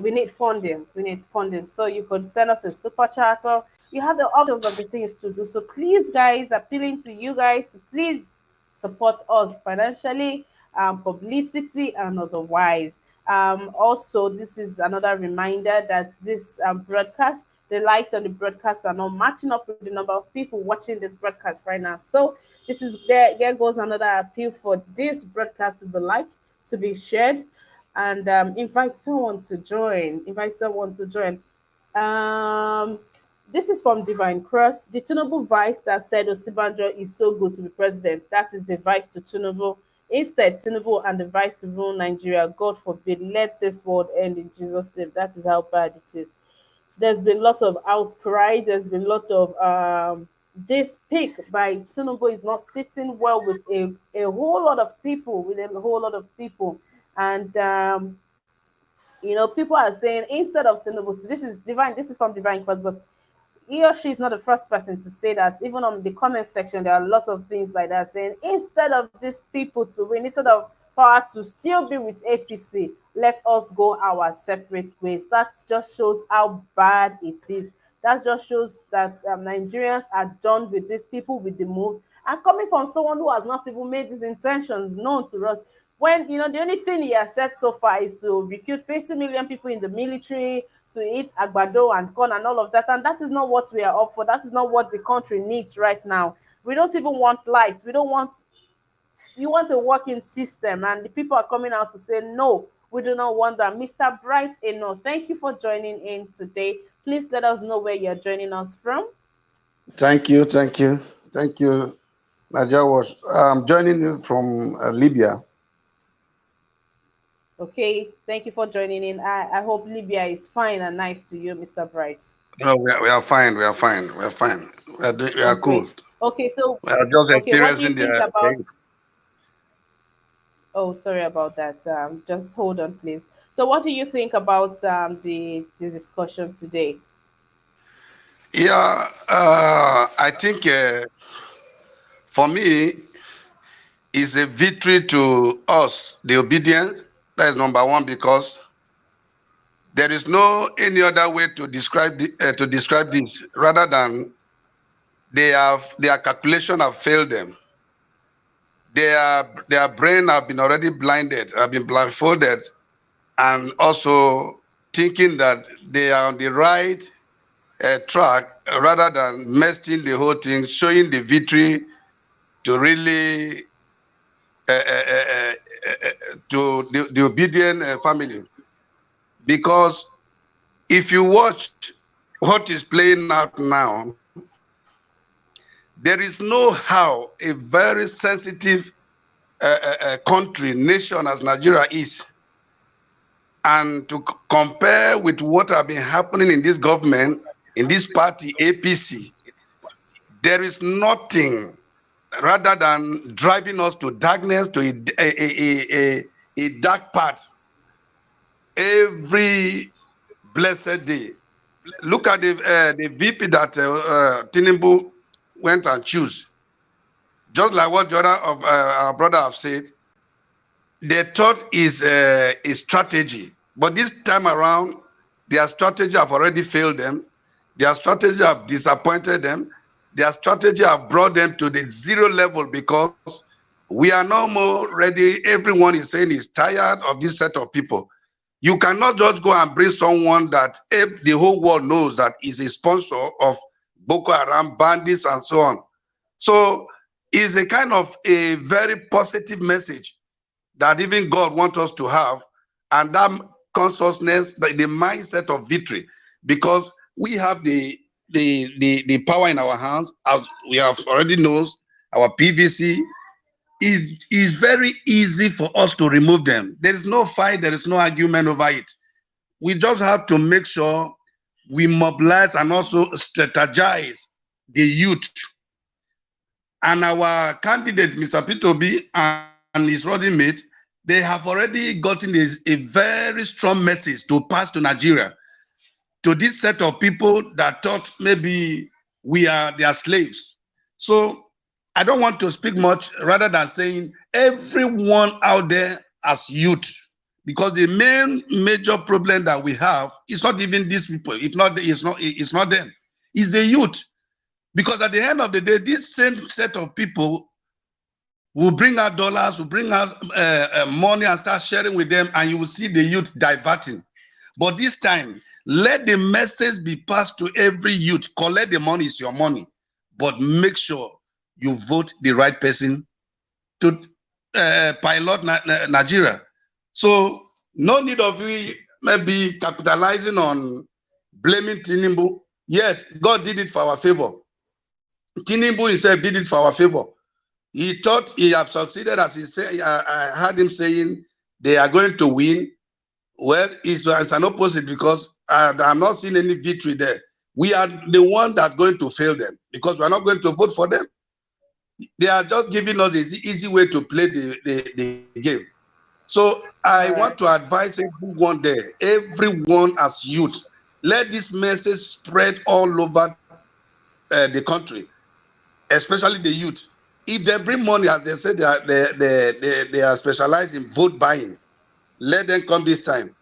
need fundings. We need funding. So you could send us a super chat, or You have the options of the things to do. So please, guys, appealing to you guys to please support us financially, publicity, and otherwise. Also, this is another reminder that this broadcast, the likes on the broadcast are not matching up with the number of people watching this broadcast right now. So this is there goes another appeal for this broadcast to be liked, to be shared, and invite someone to join. Invite someone to join. Um, this is from Divine Cross. The Tinubu vice that said Osibanjo is so good to be president. That is the vice to Tinubu. Instead, Tinubu and the vice to rule Nigeria. God forbid, let this world end in Jesus' name. That is how bad it is. There's been a lot of outcry. There's been a lot of this pick by Tinubu is not sitting well with a whole lot of people, with a whole lot of people. And people are saying instead of Tinubu, this is divine, this is from Divine Cross, but he or she is not the first person to say that. Even on the comment section, there are lots of things like that saying instead of these people to win, instead of power to still be with APC, let us go our separate ways. That just shows how bad it is. That just shows that Nigerians are done with these people with the moves. And coming from someone who has not even made these intentions known to us, when the only thing he has said so far is to recruit 50 million people in the military, to eat agbado and corn and all of that, and that is not what we are up for. That is not what the country needs right now. We don't even want light. We don't want You want a working system, and the people are coming out to say no, we do not want that. Mr. Bright Eno, thank you for joining in today. Please let us know where you're joining us from. Thank you, thank you, thank you. Naja was joining you from Libya. Okay, thank you for joining in. I hope Libya is fine and nice to you, Mr. Bright. No, we are fine, we are fine, we are fine. We Oh, are cool. great. Okay, so We are just what do you experiencing think the about? Oh, sorry about that. Just hold on, please. So, what do you think about the discussion today? yeah. I think for me, it's a victory to us, the obedience. That is number one, because there is no any other way to describe this rather than their calculation have failed them. Their brain have been already blinded, have been blindfolded, and also thinking that they are on the right track rather than messing the whole thing, showing the victory to really to the obedient family. Because if you watch what is playing out now, there is no how a very sensitive country, nation as Nigeria is, and to compare with what have been happening in this government, in this party, APC, there is nothing rather than driving us to darkness, to a dark path every blessed day. Look at the VP that Tinubu went and choose. Just like what the other of our brother have said, they thought is a strategy, but this time around, their strategy have already failed them. Their strategy have disappointed them. Their strategy have brought them to the zero level because we are no more ready. Everyone is saying is tired of this set of people. You cannot just go and bring someone that the whole world knows that is a sponsor of Boko Haram, bandits, and so on. So it's a kind of a very positive message that even God wants us to have, and that consciousness, the mindset of victory, because we have the power in our hands, as we have already known, our PVC. It is very easy for us to remove them. There is no fight, there is no argument over it. We just have to make sure we mobilize and also strategize the youth. And our candidate, Mr. P2B, and his running mate, they have already gotten a very strong message to pass to Nigeria, to this set of people that thought maybe we are their slaves. So I don't want to speak much rather than saying everyone out there as youth, because the main major problem that we have is not even these people. It's not them. is the youth. Because at the end of the day, this same set of people will bring out dollars, will bring out money and start sharing with them, and you will see the youth diverting. But this time, let the message be passed to every youth. Collect the money, it's your money. But make sure you vote the right person to pilot Nigeria. So no need of we maybe capitalizing on blaming Tinubu. Yes, God did it for our favor. Tinubu himself did it for our favor. He thought he had succeeded, as he said. I heard him saying they are going to win. Well, it's an opposite, because I'm not seeing any victory there. We are the one that's going to fail them, because we're not going to vote for them. They are just giving us the easy way to play the game. So I All want right. to advise everyone there, everyone as youth, let this message spread all over the country, especially the youth. If they bring money, as they say, they are specialized in vote buying, let them come this time.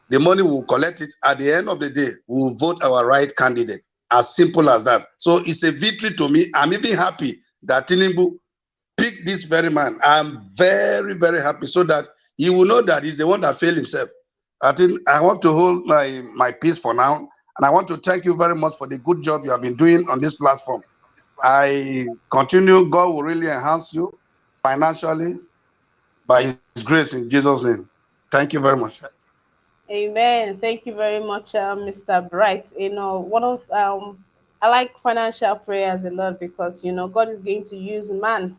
The money will collect it. At the end of the day, we will vote our right candidate. As simple as that. So it's a victory to me. I'm even happy that Tinubu picked this very man. I'm very, very happy, so that he will know that he's the one that failed himself. I think I want to hold my peace for now. And I want to thank you very much for the good job you have been doing on this platform. I continue. God will really enhance you financially by his grace in Jesus' name. Thank you very much. Amen. Thank you very much, Mr. Bright. One of I like financial prayers a lot because God is going to use man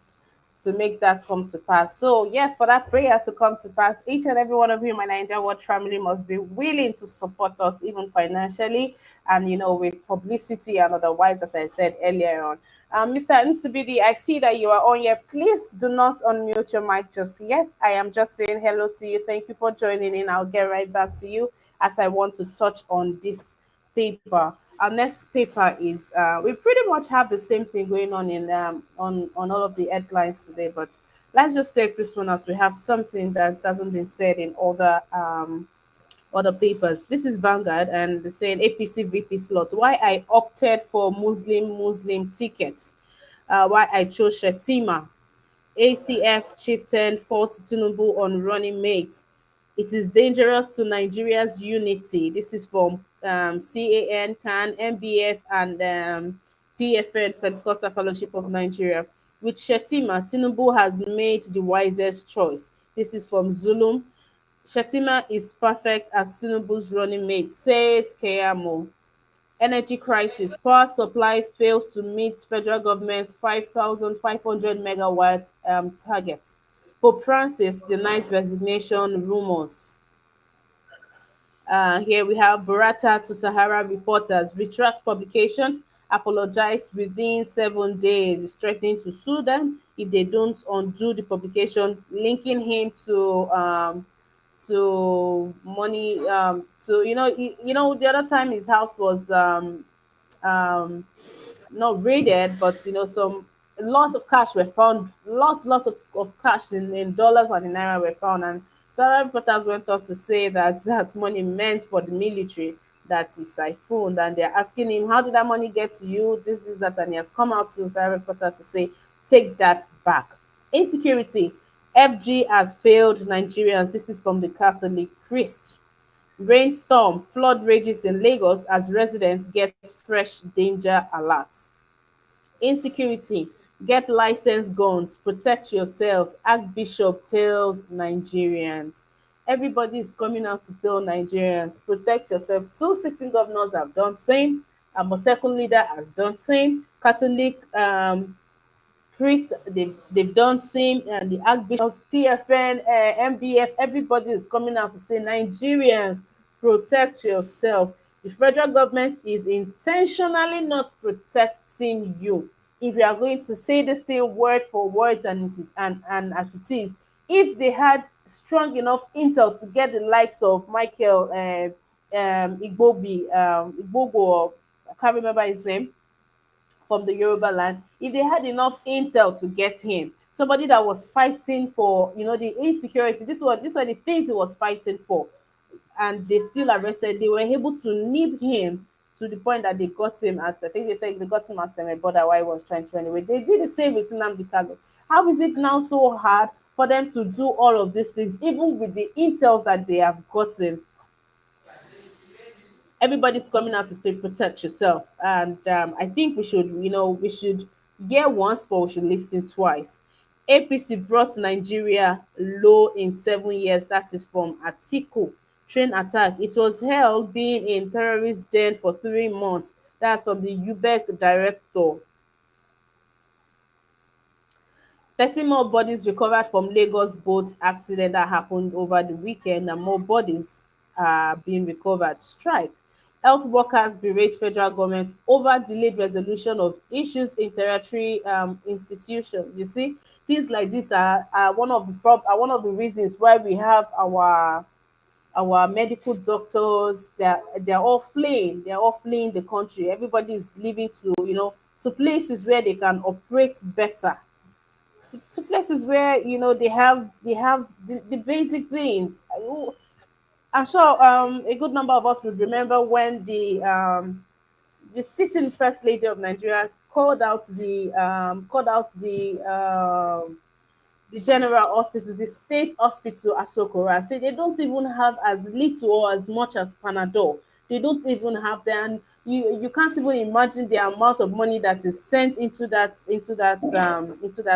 to make that come to pass. So, yes, for that prayer to come to pass, each and every one of you, my Nigeria Watch family, must be willing to support us, even financially and, with publicity and otherwise, as I said earlier on. Mr. Nsibidi, I see that you are on here. Please do not unmute your mic just yet. I am just saying hello to you. Thank you for joining in. I'll get right back to you as I want to touch on this paper. Our next paper is we pretty much have the same thing going on in on all of the headlines today, but let's just take this one as we have something that hasn't been said in other papers. This is Vanguard and they're saying APC VP slots. Why I opted for Muslim ticket. Why I chose Shetima. ACF chieftain faults Tinubu on running mate. It is dangerous to Nigeria's unity. This is from CAN, CAN, MBF, and PFN, Pentecostal Fellowship of Nigeria. With Shetima, Tinubu has made the wisest choice. This is from Zulum. Shetima is perfect as Tinubu's running mate, says Keyamo. Energy crisis. Power supply fails to meet federal government's 5,500 megawatts target. Pope Francis denies resignation rumors. Here we have Burata to Sahara reporters retract publication, apologize within 7 days. Is threatening to sue them if they don't undo the publication, linking him to money to the other time his house was um not raided, but some lots of cash were found, lots of cash in dollars and in naira were found, and several reporters went on to say that that money meant for the military that is siphoned, and they're asking him, how did that money get to you? This is that, and he has come out to several reporters to say, take that back. Insecurity. FG has failed Nigerians. This is from the Catholic priest. Rainstorm, flood rages in Lagos as residents get fresh danger alerts. Insecurity, get licensed guns, protect yourselves, Archbishop tells Nigerians. Everybody is coming out to tell Nigerians, protect yourself. Two sitting governors have done same. A Motekun leader has done same. Catholic priest, they've done same, and the archbishops, PFN, MBF, everybody is coming out to say, Nigerians, protect yourself. The federal government is intentionally not protecting you. If you are going to say the same word for words and as it is, if they had strong enough intel to get the likes of Michael Igbogo, I can't remember his name, from the Yoruba land, if they had enough intel to get him, somebody that was fighting for, the insecurity, this were the things he was fighting for, and they still arrested, they were able to nip him to the point that they got him at, I think they said they got him at border while he was trying to run away. They did the same with Nnamdi Kanu. How is it now so hard for them to do all of these things, even with the intels that they have gotten? Everybody's coming out to say protect yourself, and I think we should, we should hear once, but we should listen twice. APC brought Nigeria low in 7 years. That is from Atiku. Train attack. It was hell being in terrorist den for 3 months. That's from the UBEC director. 30 more bodies recovered from Lagos boat accident that happened over the weekend, and more bodies are being recovered. Strike. Health workers berate federal government over delayed resolution of issues in tertiary institutions. You see, things like this are one of the reasons why we have our medical doctors. They're all fleeing. They're all fleeing the country. Everybody is leaving to, to places where they can operate better, to places where they have the basic things. I'm sure a good number of us would remember when the sitting first lady of Nigeria called out the general hospital, the state hospital at Socorro, say they don't even have as little or as much as Panadol. They don't even have that, and you can't even imagine the amount of money that is sent into that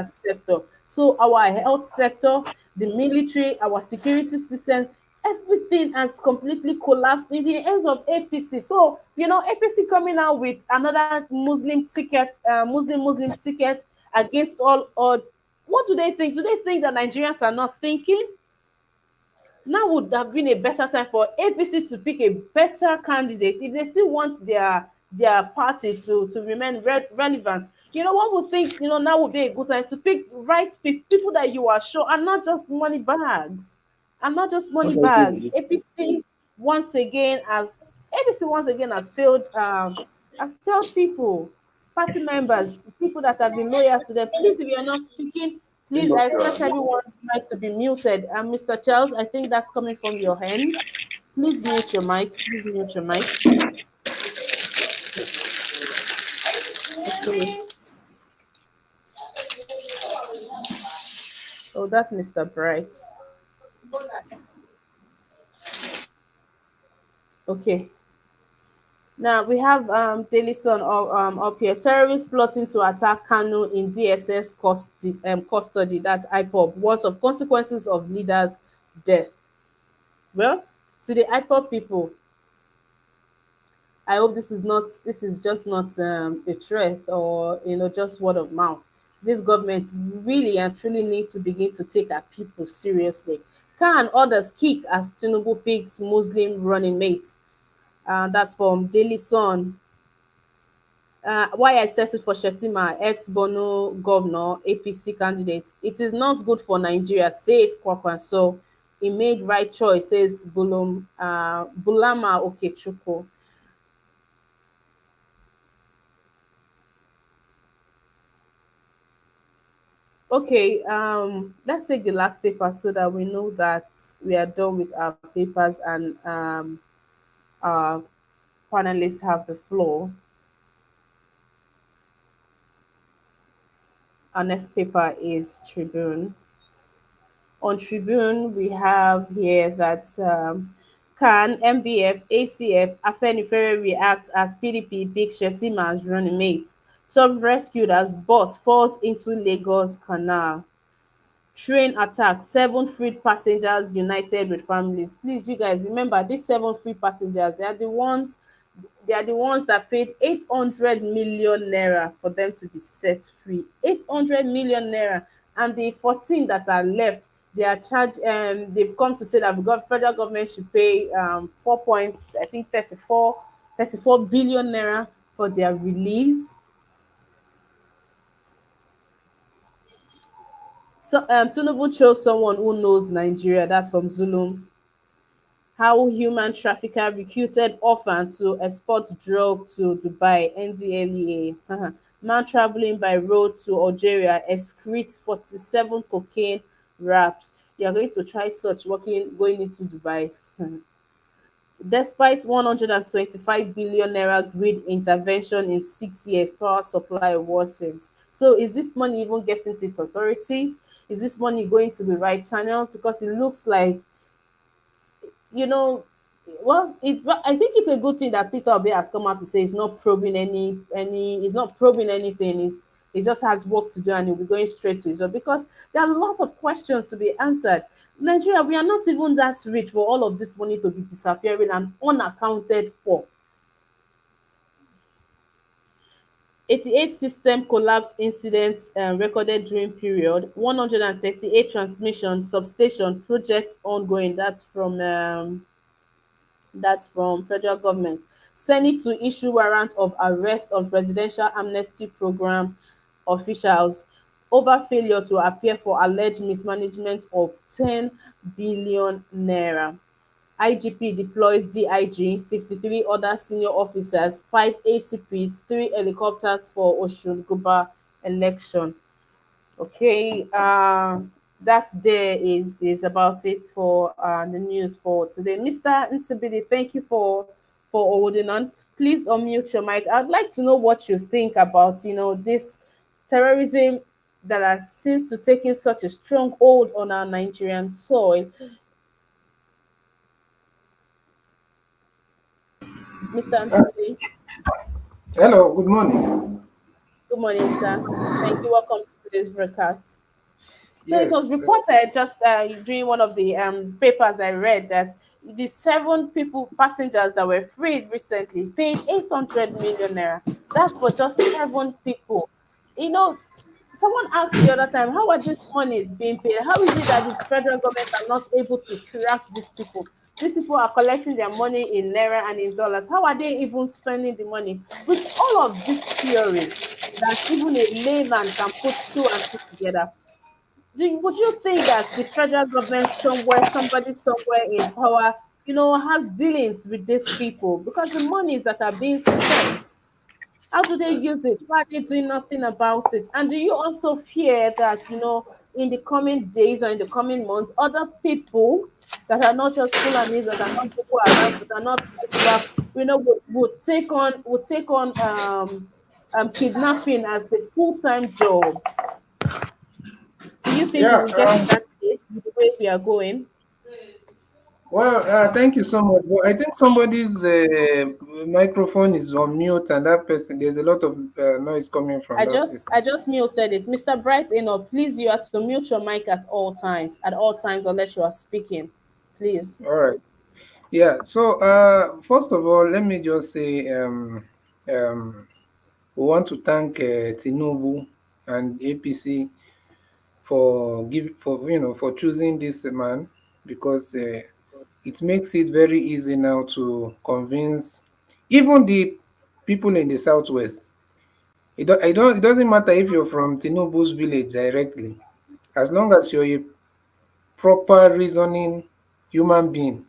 sector. So our health sector, the military, our security system, everything has completely collapsed in the hands of APC. So APC coming out with another Muslim ticket against all odds. What do they think? Do they think that Nigerians are not thinking? Now would have been a better time for APC to pick a better candidate if they still want their party to remain relevant. One would think, now would be a good time to pick right people that you are sure, and not just money bags. And not just money I agree with bags. you. APC once again has failed people, party members, people that have been loyal to them. Please, if you are not speaking, please, I expect everyone's mic to be muted. Mr. Charles, I think that's coming from your end. Please mute your mic. Please mute your mic. Okay. Oh, that's Mr. Bright. Okay. Now we have Daily Sun up here. Terrorists plotting to attack Kanu in DSS custody. That's IPOB. Words of consequences of leaders' death. Well, to the IPOB people, I hope this is just not a threat, or just word of mouth. This government really and truly need to begin to take our people seriously. Can others kick as Tinubu picks Muslim running mate? That's from Daily Sun. Why I settled for Shetima, ex-Bono governor, APC candidate. It is not good for Nigeria, says Kwakwanso. He made right choice, says Bulama Okechukwu. Okay, let's take the last paper so that we know that we are done with our papers, and our panelists have the floor. Our next paper is Tribune. On Tribune, we have here that can MBF, ACF, Afenifere react as PDP Big Shetima's running mate. Some rescued as bus falls into Lagos Canal. Train attack, 7 freed passengers united with families. Please, you guys, remember these 7 free passengers, they are the ones that paid 800 million naira for them to be set free. 800 million naira. And the 14 that are left, they are charged, they've come to say that the federal government should pay 4 points, I think 34 billion naira for their release. So Tinubu chose someone who knows Nigeria. That's from Zulum. How human trafficker recruited orphan to export drug to Dubai. NDLEA. Man traveling by road to Algeria excretes 47 cocaine wraps. You are going to try such going into Dubai. Despite 125 billion naira grid intervention in 6 years, power supply worsens. So is this money even getting to its authorities? Is this money going to the right channels? Because it looks like, you know, well, I think it's a good thing that Peter Obi has come out to say he's not probing he's not probing anything. He just has work to do and he'll be going straight to Israel because there are lots of questions to be answered. Nigeria, we are not even that rich for all of this money to be disappearing and unaccounted for. 88 system collapse incidents recorded during period. 138 transmission substation projects ongoing. That's from federal government. Senate to issue warrant of arrest on presidential amnesty program officials over failure to appear for alleged mismanagement of 10 billion naira. IGP deploys DIG, 53 other senior officers, 5 ACPs, 3 helicopters for Osun Guba election. Okay, that there is about it for the news for today. Mr. Nsibidi, thank you for holding on. Please unmute your mic. I'd like to know what you think about this terrorism that has seems to taking such a strong hold on our Nigerian soil. Mr. Nsibidi, Hello, good morning. good morning, sir. Thank you. Welcome to today's broadcast. So it was Yes, reported just during one of the papers I read that the 7 passengers that were freed recently paid 800 million naira. That's for just 7 people. You know, someone asked the other time, how are these monies being paid? How is it that the federal government are not able to track these people? These people are collecting their money in naira and in dollars. How are they even spending the money? With all of these theories that even a layman can put two and two together, would you think that the federal government somewhere, somebody somewhere in power, has dealings with these people? Because the monies that are being spent, how do they use it? Why are they doing nothing about it? And do you also fear that, in the coming days or in the coming months, other people that are not just Fulanis, that are not Boko Haram, that are not Iswap, would take on kidnapping as a full-time job? Do you think we yeah. will get to that place with the way we are going? Well, thank you so much. But I think somebody's microphone is on mute, and that person, there's a lot of noise coming from I that just person. I just muted it. Mr. Bright, please you are to mute your mic at all times unless you are speaking. Please. All right. Yeah. So, first of all, let me just say, we want to thank Tinubu and APC for choosing this man because it makes it very easy now to convince even the people in the southwest. It doesn't matter if you're from Tinubu's village directly, as long as you're a proper reasoning human being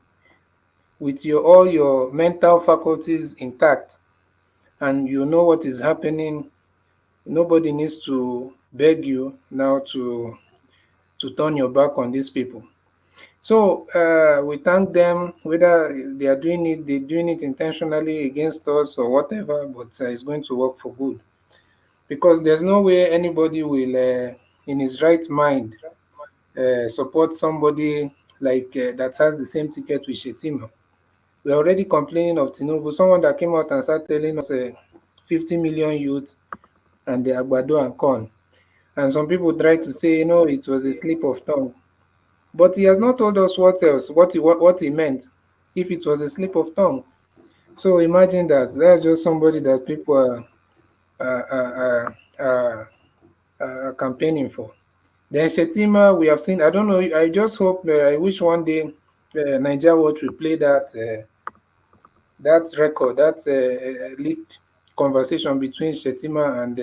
with all your mental faculties intact and you know what is happening, nobody needs to beg you now to turn your back on these people. So we thank them, whether they're doing it intentionally against us or whatever, but it's going to work for good because there's no way anybody will, in his right mind, support somebody like that has the same ticket with Shetima. We're already complaining of Tinubu, someone that came out and started telling us 50 million youth and the Agbado and corn. And some people try to say, it was a slip of tongue. But he has not told us what else, what he meant, if it was a slip of tongue. So imagine that. That's just somebody that people are campaigning for. Then Shetima, we have seen, I don't know, I just hope, I wish one day Nigeria Watch will play that record, that leaked conversation between Shetima and,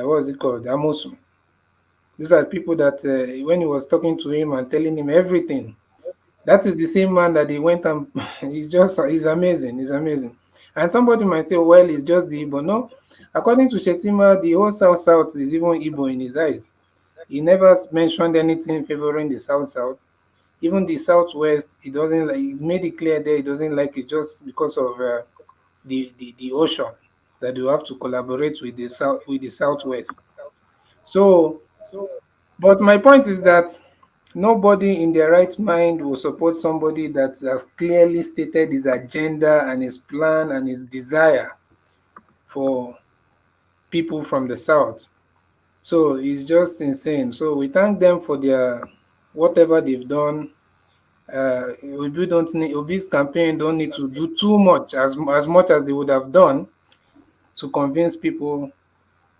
what is it called, Amosu. These are people that when he was talking to him and telling him everything, that is the same man that he went and he's amazing. He's amazing. And somebody might say, well, it's just the Igbo. No, according to Shetima, the whole South is even Igbo in his eyes. He never mentioned anything favoring the South. Even the Southwest, it doesn't like. It made it clear there. It doesn't like it just because of the ocean that you have to collaborate with the Southwest. So, but my point is that nobody in their right mind will support somebody that has clearly stated his agenda and his plan and his desire for people from the South. So it's just insane. So we thank them for their whatever they've done. Obi don't need Obi's campaign don't need to do too much as much as they would have done to convince people.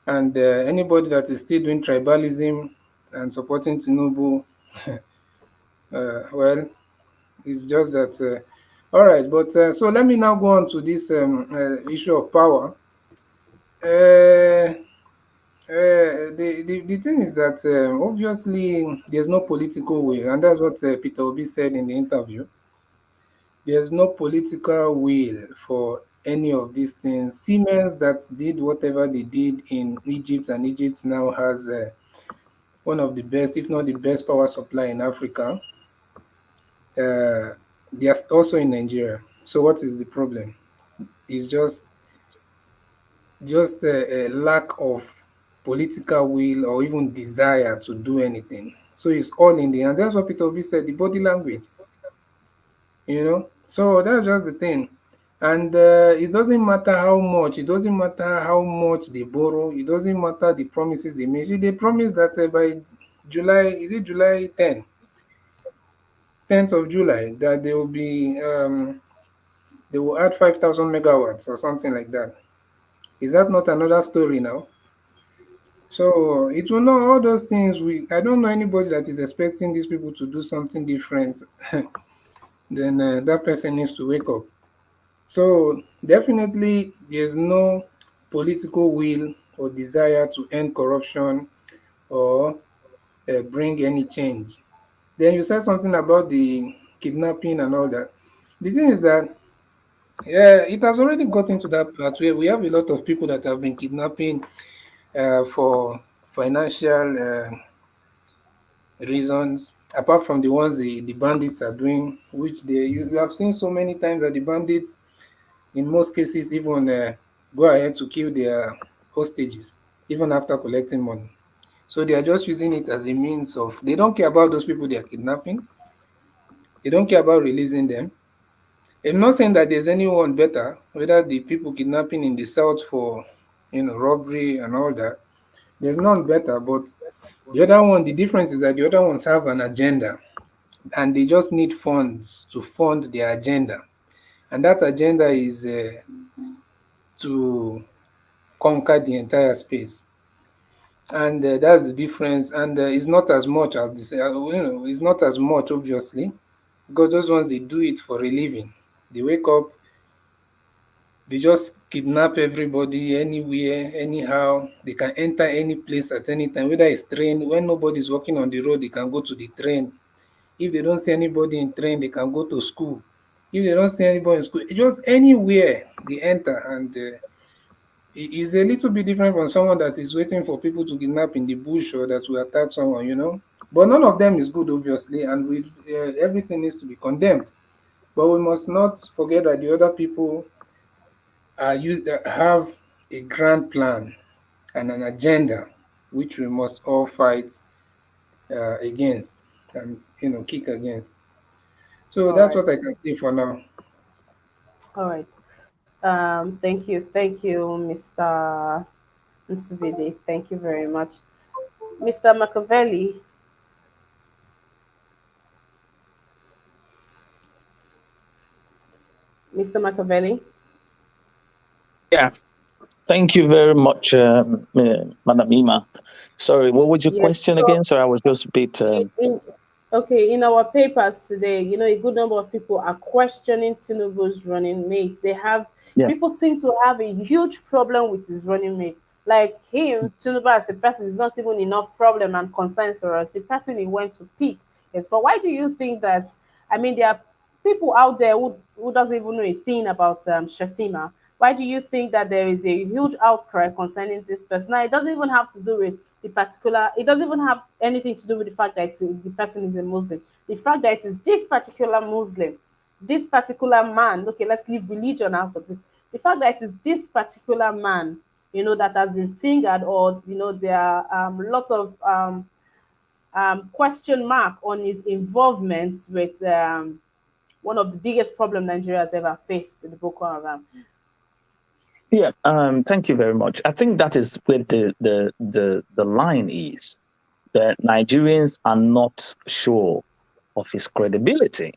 And anybody that is still doing tribalism and supporting Tinubu, well, it's just that. All right, but so let me now go on to this issue of power. Uh, the thing is that obviously there's no political will, and that's what Peter Obi said in the interview. There's no political will for any of these things. Siemens that did whatever they did in Egypt, and Egypt now has one of the best, if not the best, power supply in Africa. They are also in Nigeria. So what is the problem? It's just a lack of political will or even desire to do anything. So it's all in the hand. That's what Peter Obi said, the body language, you know. So that's just the thing. And it doesn't matter how much, it doesn't matter how much they borrow, it doesn't matter the promises they make. See, they promised that by July, is it July 10th of July, that they will be, they will add 5,000 megawatts or something like that. Is that not another story now? So it will not all those things. I don't know anybody that is expecting these people to do something different. Then that person needs to wake up. So definitely, there's no political will or desire to end corruption or bring any change. Then you said something about the kidnapping and all that. The thing is that yeah, it has already gotten to that part where we have a lot of people that have been kidnapping for financial reasons, apart from the ones the bandits are doing, which you have seen so many times that the bandits, in most cases, even go ahead to kill their hostages, even after collecting money. So they are just using it as a means of, they don't care about those people they are kidnapping, they don't care about releasing them. I'm not saying that there's anyone better, whether the people kidnapping in the south for robbery and all that. There's none better, but the other one, the difference is that the other ones have an agenda and they just need funds to fund their agenda. And that agenda is to conquer the entire space. And that's the difference. And it's not as much as this, it's not as much, obviously, because those ones, they do it for a living. They wake up, they just kidnap everybody anywhere, anyhow. They can enter any place at any time, whether it's train. When nobody's walking on the road, they can go to the train. If they don't see anybody in train, they can go to school. If they don't see anybody in school, just anywhere they enter. And it is a little bit different from someone that is waiting for people to kidnap in the bush or that will attack someone. But none of them is good, obviously, and everything needs to be condemned. But we must not forget that the other people have a grand plan and an agenda which we must all fight against and kick against. So All that's right. what I can say for now. All right. Thank you, Mr. Nsvidi. Thank you very much. Mr. Machiavelli, Mr. Machiavelli. Yeah, thank you very much, Madam Ima. Sorry, what was your Yes. question So again? Sorry, I was just a bit. in, okay, in our papers today, a good number of people are questioning Tinubu's running mate. Yeah. People seem to have a huge problem with his running mate. Like him, Tinubu as a person is not even enough problem and concerns for us. The person he went to pick is. But why do you think that? I mean, there are people out there who doesn't even know a thing about Shatima. Why do you think that there is a huge outcry concerning this person? Now, it doesn't even have to do with the particular. It doesn't even have anything to do with the fact that the person is a Muslim. The fact that it is this particular Muslim, this particular man. Okay, let's leave religion out of this. The fact that it is this particular man, that has been fingered, or there are a lot of question mark on his involvement with one of the biggest problem Nigeria has ever faced, the Boko Haram. Yeah, thank you very much. I think that is where the line is, that Nigerians are not sure of his credibility,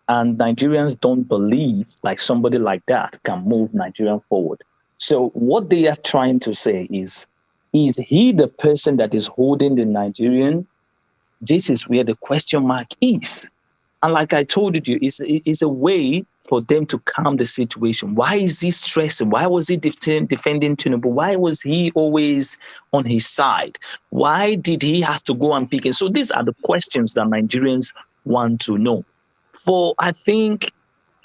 and Nigerians don't believe like somebody like that can move Nigeria forward. So what they are trying to say is he the person that is holding the Nigerian? This is where the question mark is. And like I told you, it's a way for them to calm the situation. Why is he stressing? Why was he defending Tinubu? Why was he always on his side? Why did he have to go and pick it? So these are the questions that Nigerians want to know. For I think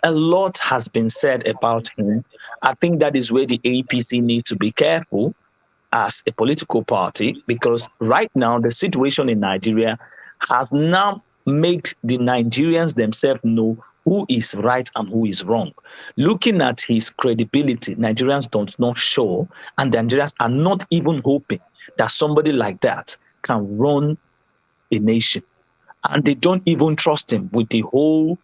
a lot has been said about him. I think that is where the APC needs to be careful as a political party, because right now the situation in Nigeria has now made the Nigerians themselves know who is right and who is wrong. Looking at his credibility, Nigerians don't not show, and the Nigerians are not even hoping that somebody like that can run a nation. And they don't even trust him with the whole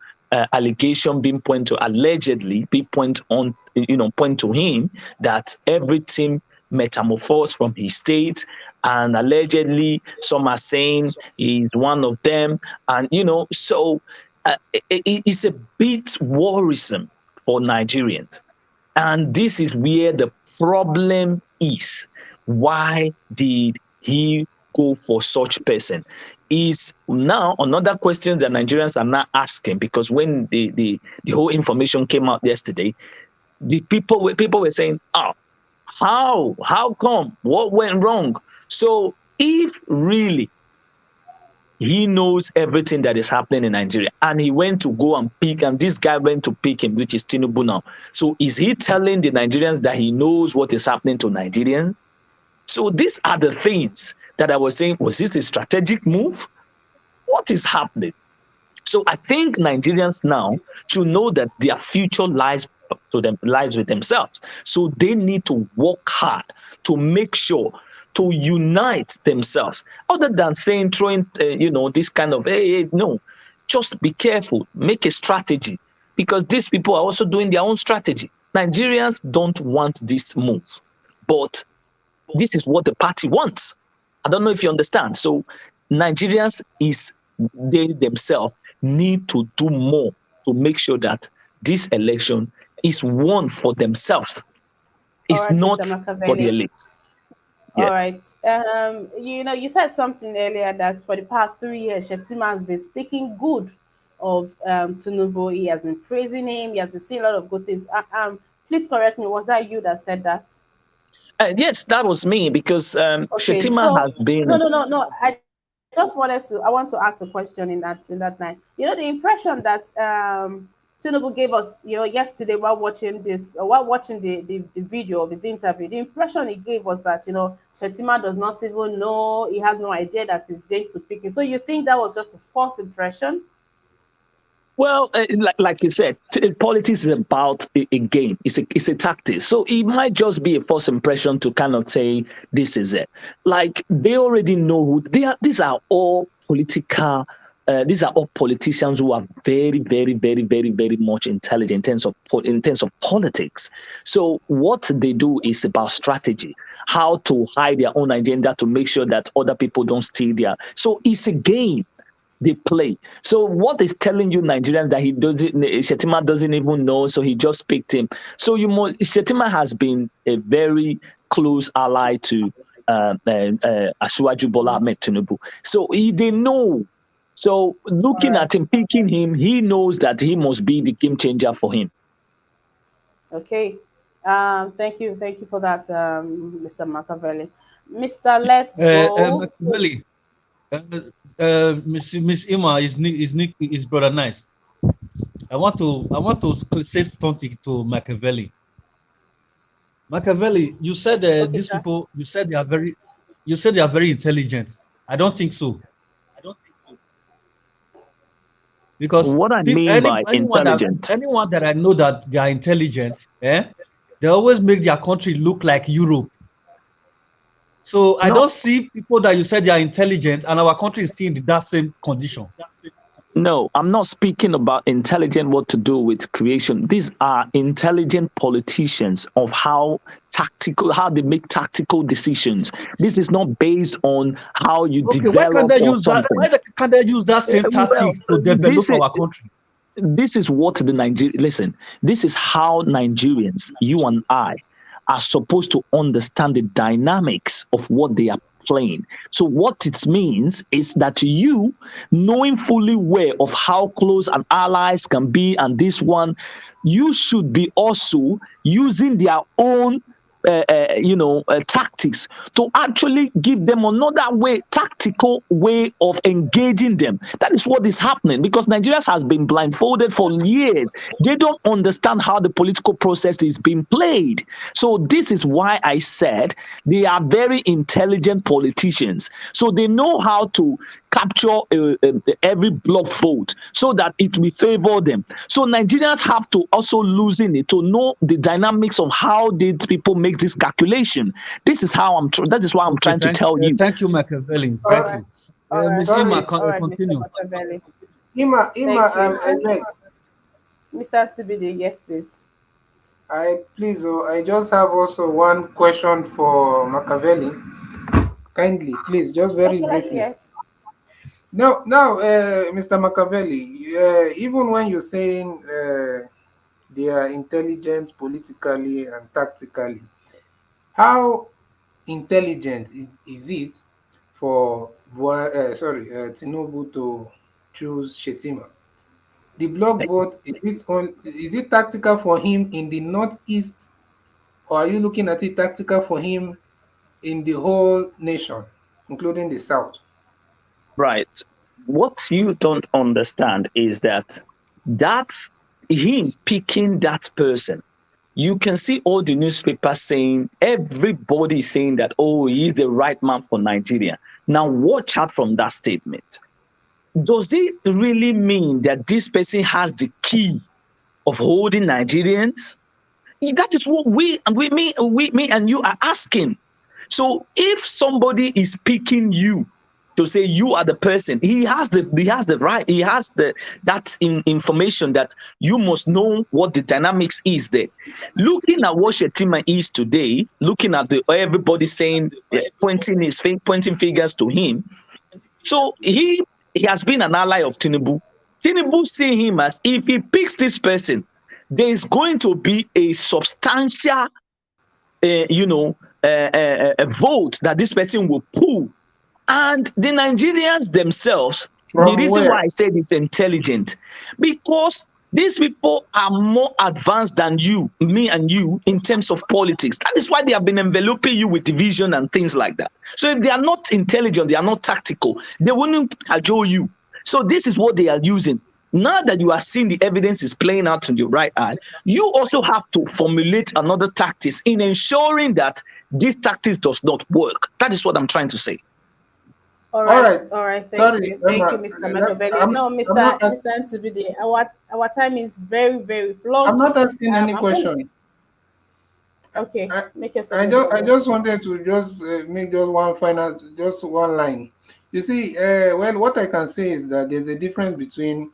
allegation being pointed to, allegedly be point to him, that everything metamorphosed from his state, and allegedly some are saying he's one of them, and so it's a bit worrisome for Nigerians, and this is where the problem is. Why did he go for such person? Is now another question that Nigerians are now asking, because when the whole information came out yesterday, the people were saying, "Oh, how come? What went wrong?" So if really he knows everything that is happening in Nigeria, and he went to go and pick, and this guy went to pick him, which is Tinubu now. So is he telling the Nigerians that he knows what is happening to Nigerians? So these are the things that I was saying. Was this a strategic move? What is happening? So I think Nigerians now should know that their future lies with themselves. So they need to work hard to make sure to unite themselves. Other than throwing this kind of no, just be careful, make a strategy, because these people are also doing their own strategy. Nigerians don't want this move, but this is what the party wants. I don't know if you understand. So Nigerians they themselves need to do more to make sure that this election is won for themselves. It's not for the elite. Yeah. All right. You said something earlier that for the past 3 years, Shetima has been speaking good of Tinubu. He has been praising him. He has been saying a lot of good things. Please correct me. Was that you that said that? Yes, that was me, because okay, Shetima has been. No. I want to ask a question in that night. The impression that Tinubu gave us, yesterday while watching the video of his interview, the impression he gave was that, Shetima does not even know, he has no idea that he's going to pick him. So you think that was just a false impression? Well, like you said, politics is about a game. It's a tactic. So it might just be a false impression to kind of say this is it. Like, they already know who they are. These are all political. These are all politicians who are very, very, very, very, very much intelligent in terms of politics. So what they do is about strategy, how to hide their own agenda to make sure that other people don't steal their. So it's a game they play. So what is telling you, Nigerians, that Shetima doesn't even know, so he just picked him. So Shetima has been a very close ally to Asiwaju Bola Ahmed Tinubu. So they know. So looking at him, picking him, he knows that he must be the game changer for him. Okay. Thank you for that, Mr. Machiavelli. Mr. Let Go. Machiavelli. Miss Ima is brother nice. I want to say something to Machiavelli. Machiavelli, you said these people. You said they are very You said they are very intelligent. I don't think so. Because What I mean by intelligent, anyone that I know that they are intelligent, they always make their country look like Europe. So I no, don't see people that you said they are intelligent and our country is still in that same condition. no, I'm not speaking about intelligent what to do with creation. These are intelligent politicians of how they make tactical decisions. This is not based on how you Okay, why can't develop they or use that? something. Why can't they use that same Well, tactics to develop this is our country? this is what the listen, this is how Nigerians, you and I, are supposed to understand the dynamics of what they are playing. So what it means is that you, knowing fully well of how close an allies can be and this one, you should be also using their own tactics to actually give them another way, tactical way of engaging them. That is what is happening because Nigerians has been blindfolded for years. They don't understand how the political process is being played. So this is why I said they are very intelligent politicians. So they know how to capture every block vote so that it will favor them. So Nigerians have to also losing it to know the dynamics of how did people make this calculation. This is how that is why I'm Okay, trying to tell you. thank you, Machiavelli. All Thank right. you. All right. Ms. Ima, Sorry, All right, Mr. continue. Machiavelli. Ima, Thank you. I beg. Mr. CBD, yes, please. I just have also one question for Machiavelli. Kindly, please, just very Okay, let's briefly. hear it. Now, Mr. Machiavelli, even when you're saying they are intelligent politically and tactically, how intelligent is it for Tinubu to choose Shetima? The block vote, is it tactical for him in the northeast, or are you looking at it tactical for him in the whole nation, including the south? Right. What you don't understand is that him picking that person, you can see all the newspapers saying, everybody saying that, oh, he's the right man for Nigeria. Now, watch out from that statement. Does it really mean that this person has the key of holding Nigerians? That is what me and you are asking. So if somebody is picking you to say you are the person, he has the right, he has information that you must know what the dynamics is there. Looking at what Shetima is today, looking at everybody saying pointing fingers to him. So he has been an ally of Tinubu. Tinubu see him as, if he picks this person, there is going to be a substantial a vote that this person will pull. And the Nigerians themselves, the From reason why where? I said it's intelligent, because these people are more advanced than you, me and you, in terms of politics. That is why they have been enveloping you with division and things like that. So if they are not intelligent, they are not tactical, they wouldn't cajole you. So this is what they are using. Now that you are seeing the evidence is playing out in your right eye, you also have to formulate another tactics in ensuring that this tactics does not work. That is what I'm trying to say. All right. All right. Sorry, Thank you, Emma. Mr. Machiavelli. No, I'm not Mr. NCBD, our time is very, very long. I'm not asking any I'm going. question. Okay, I, make yourself available. I just wanted to just make just one final, just one line. You see, well, what I can say is that there's a difference between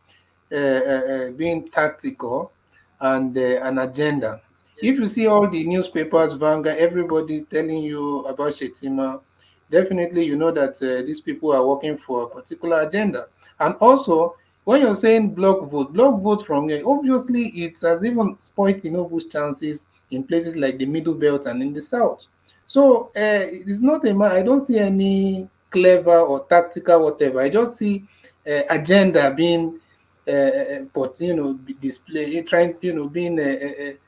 being tactical and an agenda. If you see all the newspapers, Vanguard, everybody telling you about Shetima, definitely you know that these people are working for a particular agenda. And also, when you're saying block vote from here, obviously it has even spoiled Tinubu's chances in places like the Middle Belt and in the South. So it's not I don't see any clever or tactical whatever. I just see agenda being display trying being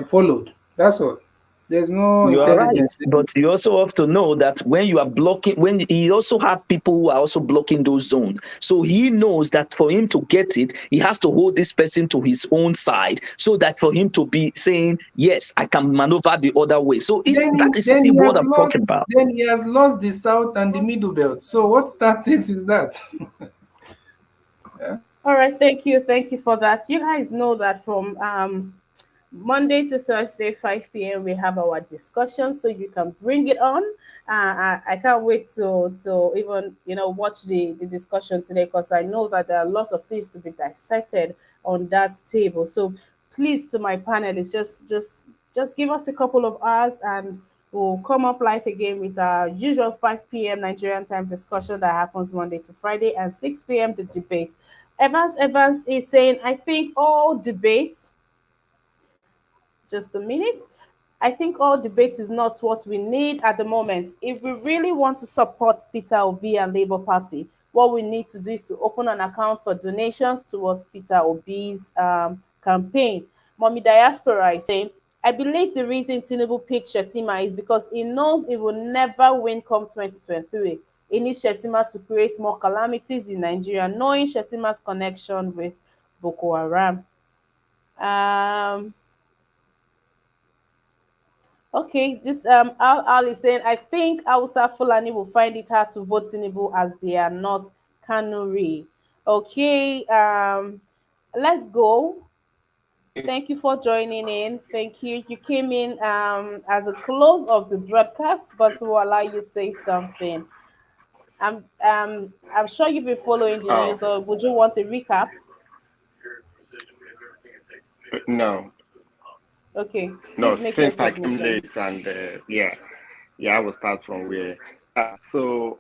followed. That's all. There's no You are right, intelligence. but you also have to know that when you are blocking, when he also have people who are also blocking those zones, so he knows that for him to get it, he has to hold this person to his own side, so that for him to be saying yes, I can maneuver the other way. So is that is Then still he what has I'm lost. talking about. Then he has lost the south and the middle belt. So what tactics is that? Yeah. All right, thank you for that. You guys know that from Monday to Thursday, 5 p.m. we have our discussion, so you can bring it on. I can't wait to even watch the discussion today, because I know that there are lots of things to be dissected on that table. So please, to my panelists, just give us a couple of hours, and we'll come up live again with our usual 5 p.m. Nigerian time discussion that happens Monday to Friday, and 6 p.m. the debate. Evans is saying, I think all debates, just a minute. I think all debate is not what we need at the moment. If we really want to support Peter Obi and Labour Party, what we need to do is to open an account for donations towards Peter Obi's campaign. Mommy Diaspora is saying, I believe the reason Tinubu picked Shetima is because he knows he will never win come 2023. He needs Shetima to create more calamities in Nigeria, knowing Shetima's connection with Boko Haram. Um, Okay, this Al is saying, I think Hausa Fulani will find it hard to vote Tinubu as they are not Kanuri. Okay, let go. Thank you for joining in. Thank you. You came in at the close of the broadcast, but will allow you say something. I'm sure you've been following the Oh, news, or would you want a recap? no, Okay, no, please make your since I came submission. late and yeah, I will start from where. So,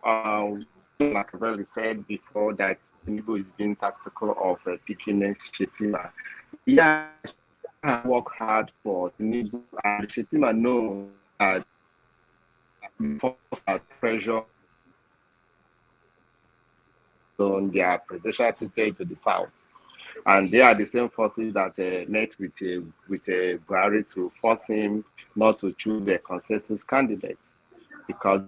Machiavelli said before that Tinubu is being tactical of picking next Shetima. Yeah, Shetima work hard for Tinubu, and Shetima knows that before that pressure on their presidential ticket to the south. And they are the same forces that met with Buhari to force him not to choose a consensus candidate, because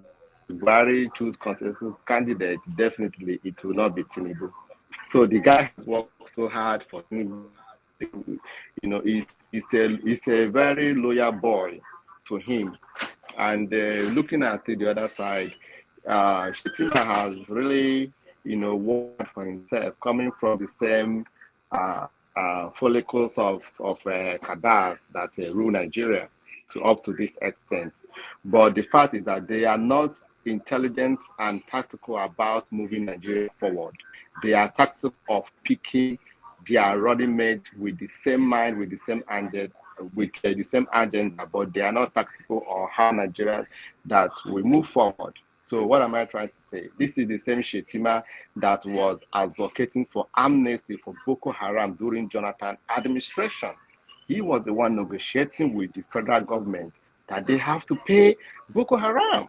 Buhari choose consensus candidate, definitely it will not be Tinubu. So the guy has worked so hard for Tinubu. He's a very loyal boy to him. And looking at the other side, Shetima has really, worked for himself, coming from the same uh, follicles of cadres that rule Nigeria to up to this extent. But the fact is that they are not intelligent and tactical about moving Nigeria forward. They are tactical of picking their running mate with the same mind, with the same agenda, but they are not tactical or how Nigeria that we move forward. So what am I trying to say? This is the same Shetima that was advocating for amnesty for Boko Haram during Jonathan administration. He was the one negotiating with the federal government that they have to pay Boko Haram.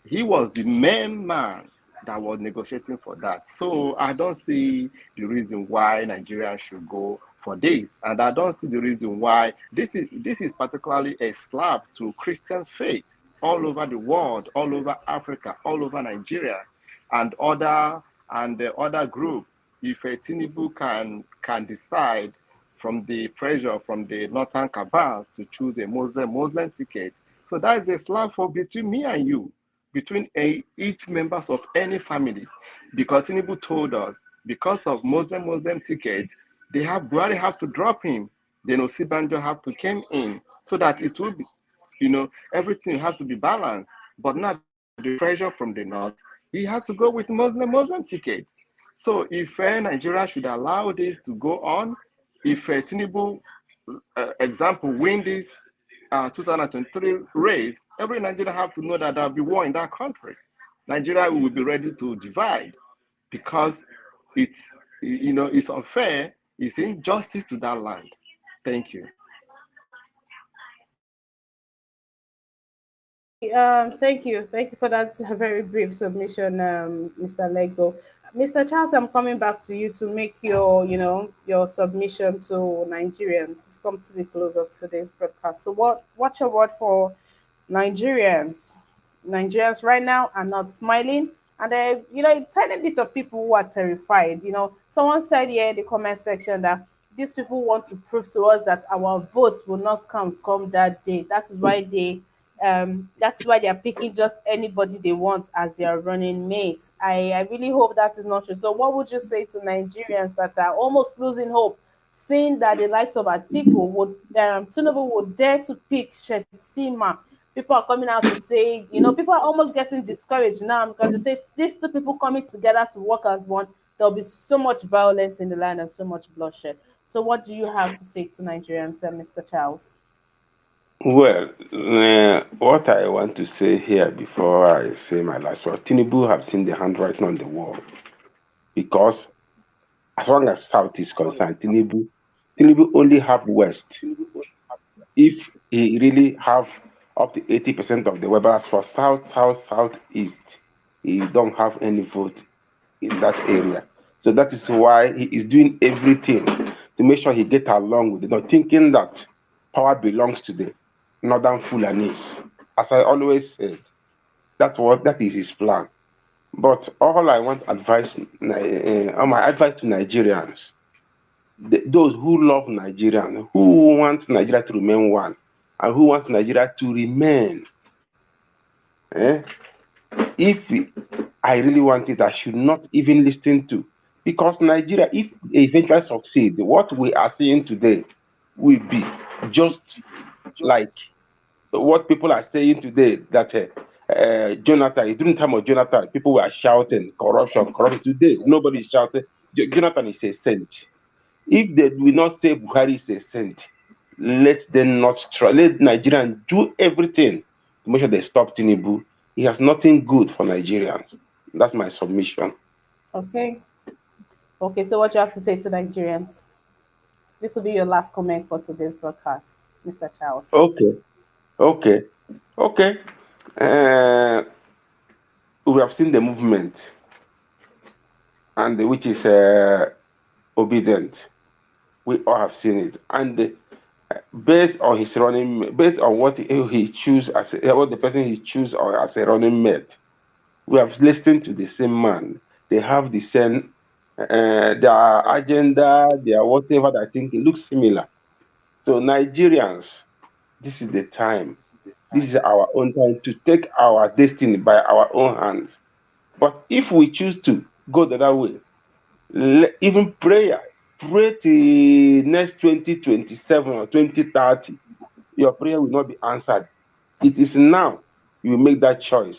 He was the main man that was negotiating for that. So I don't see the reason why Nigerians should go for this. And I don't see the reason why this is particularly a slap to Christian faith all over the world, all over Africa, all over Nigeria, and the other group. If a Tinubu can decide from the pressure from the northern cabals to choose a Muslim ticket, so that is a slap for between me and you, between each members of any family, because Tinubu told us because of Muslim ticket, Buhari have to drop him, then Osibanjo have to come in, so that it will be, everything has to be balanced. But now the pressure from the north, he has to go with Muslim ticket. So if Nigeria should allow this to go on, if Tinubu, example, win this 2023 race, every Nigerian have to know that there'll be war in that country. Nigeria will be ready to divide because it's it's unfair, it's injustice to that land. Thank you. Thank you for that very brief submission, Mr. Lego. Mr. Charles, I'm coming back to you to make your, your submission to Nigerians. We've come to the close of today's broadcast. So, what's your word for Nigerians? Nigerians right now are not smiling, and a tiny bit of people who are terrified. Someone said here in the comment section that these people want to prove to us that our votes will not come that day. That's why they are picking just anybody they want as their running mate. I really hope that is not true. So what would you say to Nigerians that are almost losing hope, seeing that the likes of Atiku would Tinubu would dare to pick Shetima? People are coming out to say, people are almost getting discouraged now because they say these two people coming together to work as one, there'll be so much violence in the land and so much bloodshed. So what do you have to say to Nigerians, Mr. Charles? Well, what I want to say here before I say my last word, Tinubu have seen the handwriting on the wall because as long as South is concerned, Tinubu only have West. If he really have up to 80% of the weapons for Southeast, he don't have any vote in that area. So that is why he is doing everything to make sure he get along with it, not thinking that power belongs to the northern Fulanis. As I always said, that is his plan. But all I want advice, my advice to Nigerians, those who love Nigeria, who want Nigeria to remain one, and who want Nigeria to remain. Eh? If I really want it, I should not even listen to. Because Nigeria, if they eventually succeed, what we are seeing today will be just like what people are saying today that Jonathan, during the time of Jonathan, people were shouting corruption, corruption. Today, nobody is shouting. Jonathan is a saint. If they will not say Buhari is a saint, let them not try. Let Nigerians do everything to make sure they stop Tinubu. He has nothing good for Nigerians. That's my submission. Okay. Okay, so what do you have to say to Nigerians? This will be your last comment for today's broadcast, Mr. Charles. Okay, okay, okay. Uh, we have seen the movement, and which is obedient. We all have seen it, and based on his running, based on what he choose as what the person he choose or as a running mate, we have listened to the same man. They have the same their agenda, their whatever. I think it looks similar. So Nigerians, this is the time. This is our own time to take our destiny by our own hands. But if we choose to go the other way, even prayer, pray till next 2027 or 2030, your prayer will not be answered. It is now you will make that choice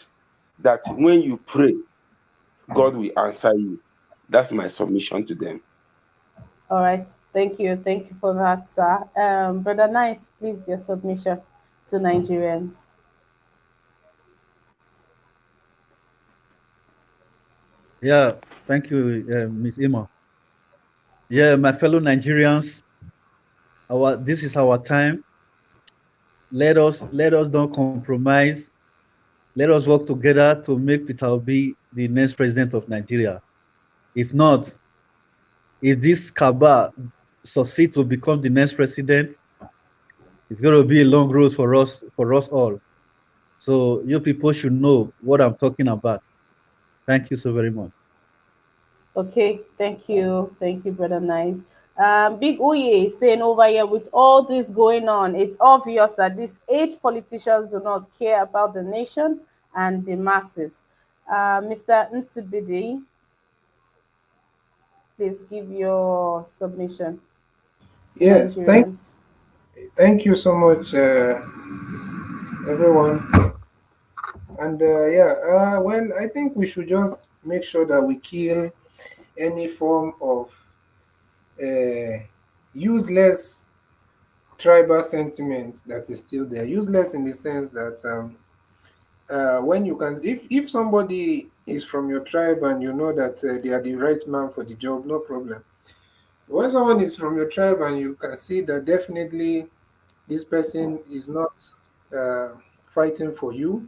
that when you pray, God will answer you. That's my submission to them. All right. Thank you. Thank you for that, sir. Brother Nice, please, your submission to Nigerians. Yeah, thank you, Miss Emma. Yeah, my fellow Nigerians, this is our time. Let us don't compromise. Let us work together to make Peter Obi the next president of Nigeria. If not, if this Kaba succeed to become the next president, it's going to be a long road for us all. So you people should know what I'm talking about. Thank you so very much. Okay. Thank you. Thank you, Brother Nice. Big Uye is saying over here, with all this going on, it's obvious that these age politicians do not care about the nation and the masses. Mr. Nsibidi, please give your submission to Yes, Nigerians. thank you so much, everyone. And well, I think we should just make sure that we kill any form of uh, useless tribal sentiment that is still there. Useless in the sense that when you can, if somebody is from your tribe and you know that they are the right man for the job, no problem. When someone is from your tribe and you can see that definitely this person is not uh, fighting for you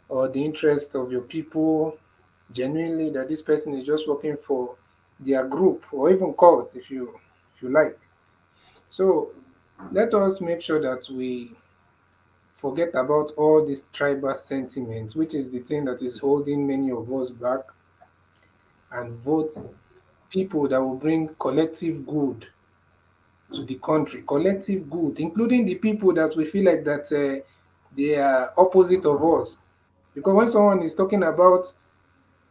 or the interest of your people genuinely, that this person is just working for their group or even cult, if you like. So let us make sure that we forget about all this tribal sentiment, which is the thing that is holding many of us back, and vote people that will bring collective good to the country, collective good, including the people that we feel like that they are opposite of us. Because when someone is talking about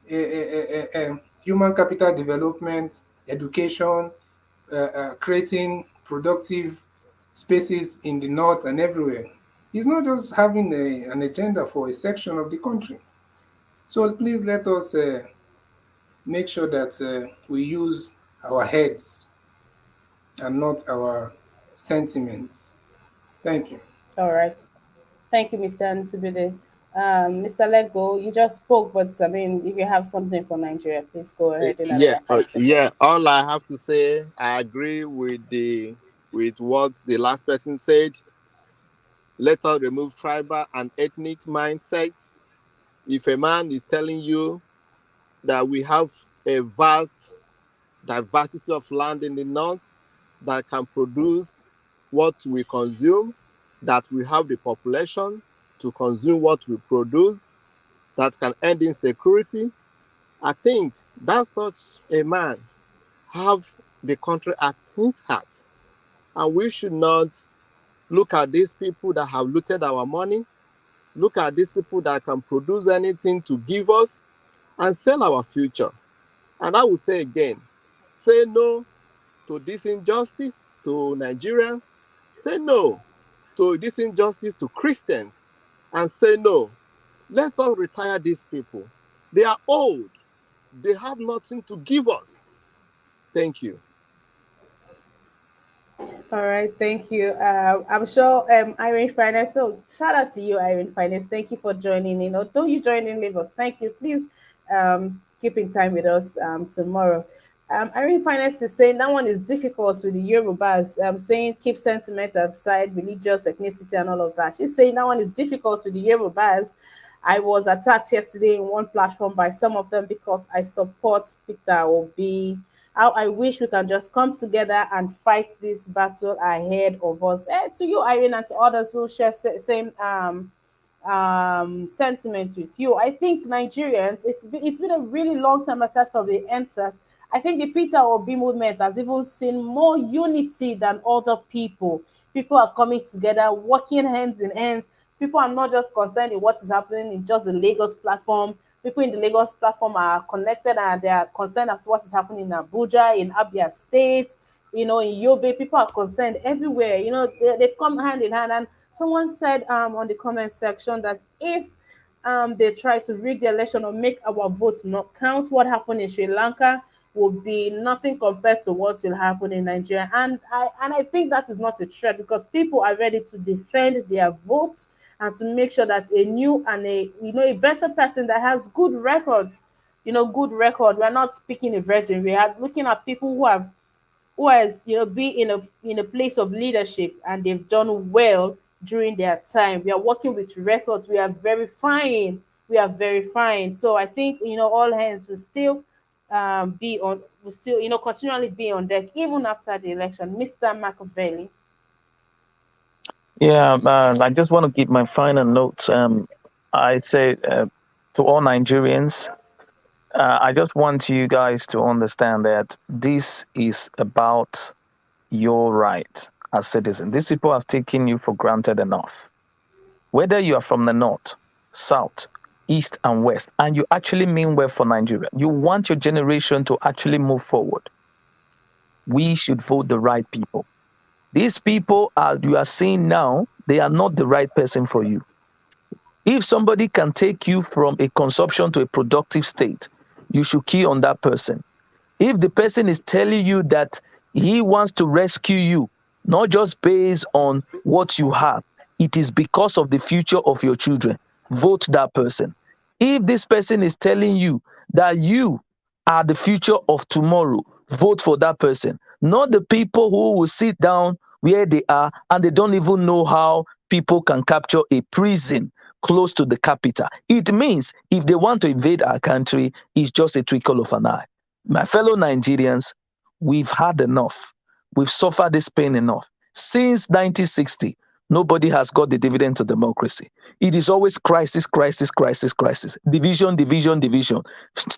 human capital development, education, creating productive spaces in the north and everywhere, he's not just having an agenda for a section of the country. So please let us make sure that we use our heads and not our sentiments. Thank you. All right. Thank you, Mr. Ansibide. Mr. Lego, you just spoke, but I mean, if you have something for Nigeria, please go ahead in Yeah, another 5 seconds. yeah. All I have to say, I agree with what the last person said. Let us remove tribal and ethnic mindset. If a man is telling you that we have a vast diversity of land in the north that can produce what we consume, that we have the population to consume what we produce, that can end insecurity, I think that such a man have the country at his heart. And we should not look at these people that have looted our money, look at these people that can produce anything to give us and sell our future. And I will say again, say no to this injustice to Nigerians, say no to this injustice to Christians, and say no. Let us retire these people. They are old. They have nothing to give us. Thank you. All right, thank you. I'm sure Irene Finance. So shout out to you, Irene Finance. Thank you for joining in. Although you joined in late, but thank you. Please keep in time with us tomorrow. Irene Finance is saying that one is difficult with the Yorubas. Saying keep sentiment aside, religious ethnicity and all of that. She's saying that one is difficult with the Yorubas. I was attacked yesterday in one platform by some of them because I support Peter Obi. How I wish we can just come together and fight this battle ahead of us. To you, Irene, and to others who share same sentiment with you. I think Nigerians, it's been a really long time aside from the answers. I think the Peter Obi movement has even seen more unity than other people. People are coming together, working hands in hands. People are not just concerned in what is happening in just the Lagos platform. People in the Lagos platform are connected and they are concerned as to what is happening in Abuja, in Abia State, in Yobe. People are concerned everywhere. They've come hand in hand. And someone said on the comment section that if they try to rig the election or make our votes not count, what happened in Sri Lanka will be nothing compared to what will happen in Nigeria. And I think that is not a threat because people are ready to defend their votes and to make sure that a new and a better person that has good records, good record. We're not speaking a virgin. We are looking at people who has be in a place of leadership and they've done well during their time. We are working with records. We are verifying. So I think all hands will still continually be on deck even after the election. Mr. Machiavelli. Yeah, I just want to give my final notes. I say to all Nigerians, I just want you guys to understand that this is about your right as citizens. These people have taken you for granted enough. Whether you are from the north, south, east, and west, and you actually mean well for Nigeria, you want your generation to actually move forward, we should vote the right people. These people you are seeing now, they are not the right person for you. If somebody can take you from a consumption to a productive state, you should key on that person. If the person is telling you that he wants to rescue you, not just based on what you have, it is because of the future of your children, vote that person. If this person is telling you that you are the future of tomorrow, vote for that person. Not the people who will sit down where they are and they don't even know how people can capture a prison close to the capital. It means if they want to invade our country, it's just a twinkle of an eye. My fellow Nigerians, we've had enough. We've suffered this pain enough. Since 1960, nobody has got the dividend to democracy. It is always crisis, crisis, crisis, crisis. Division, division, division.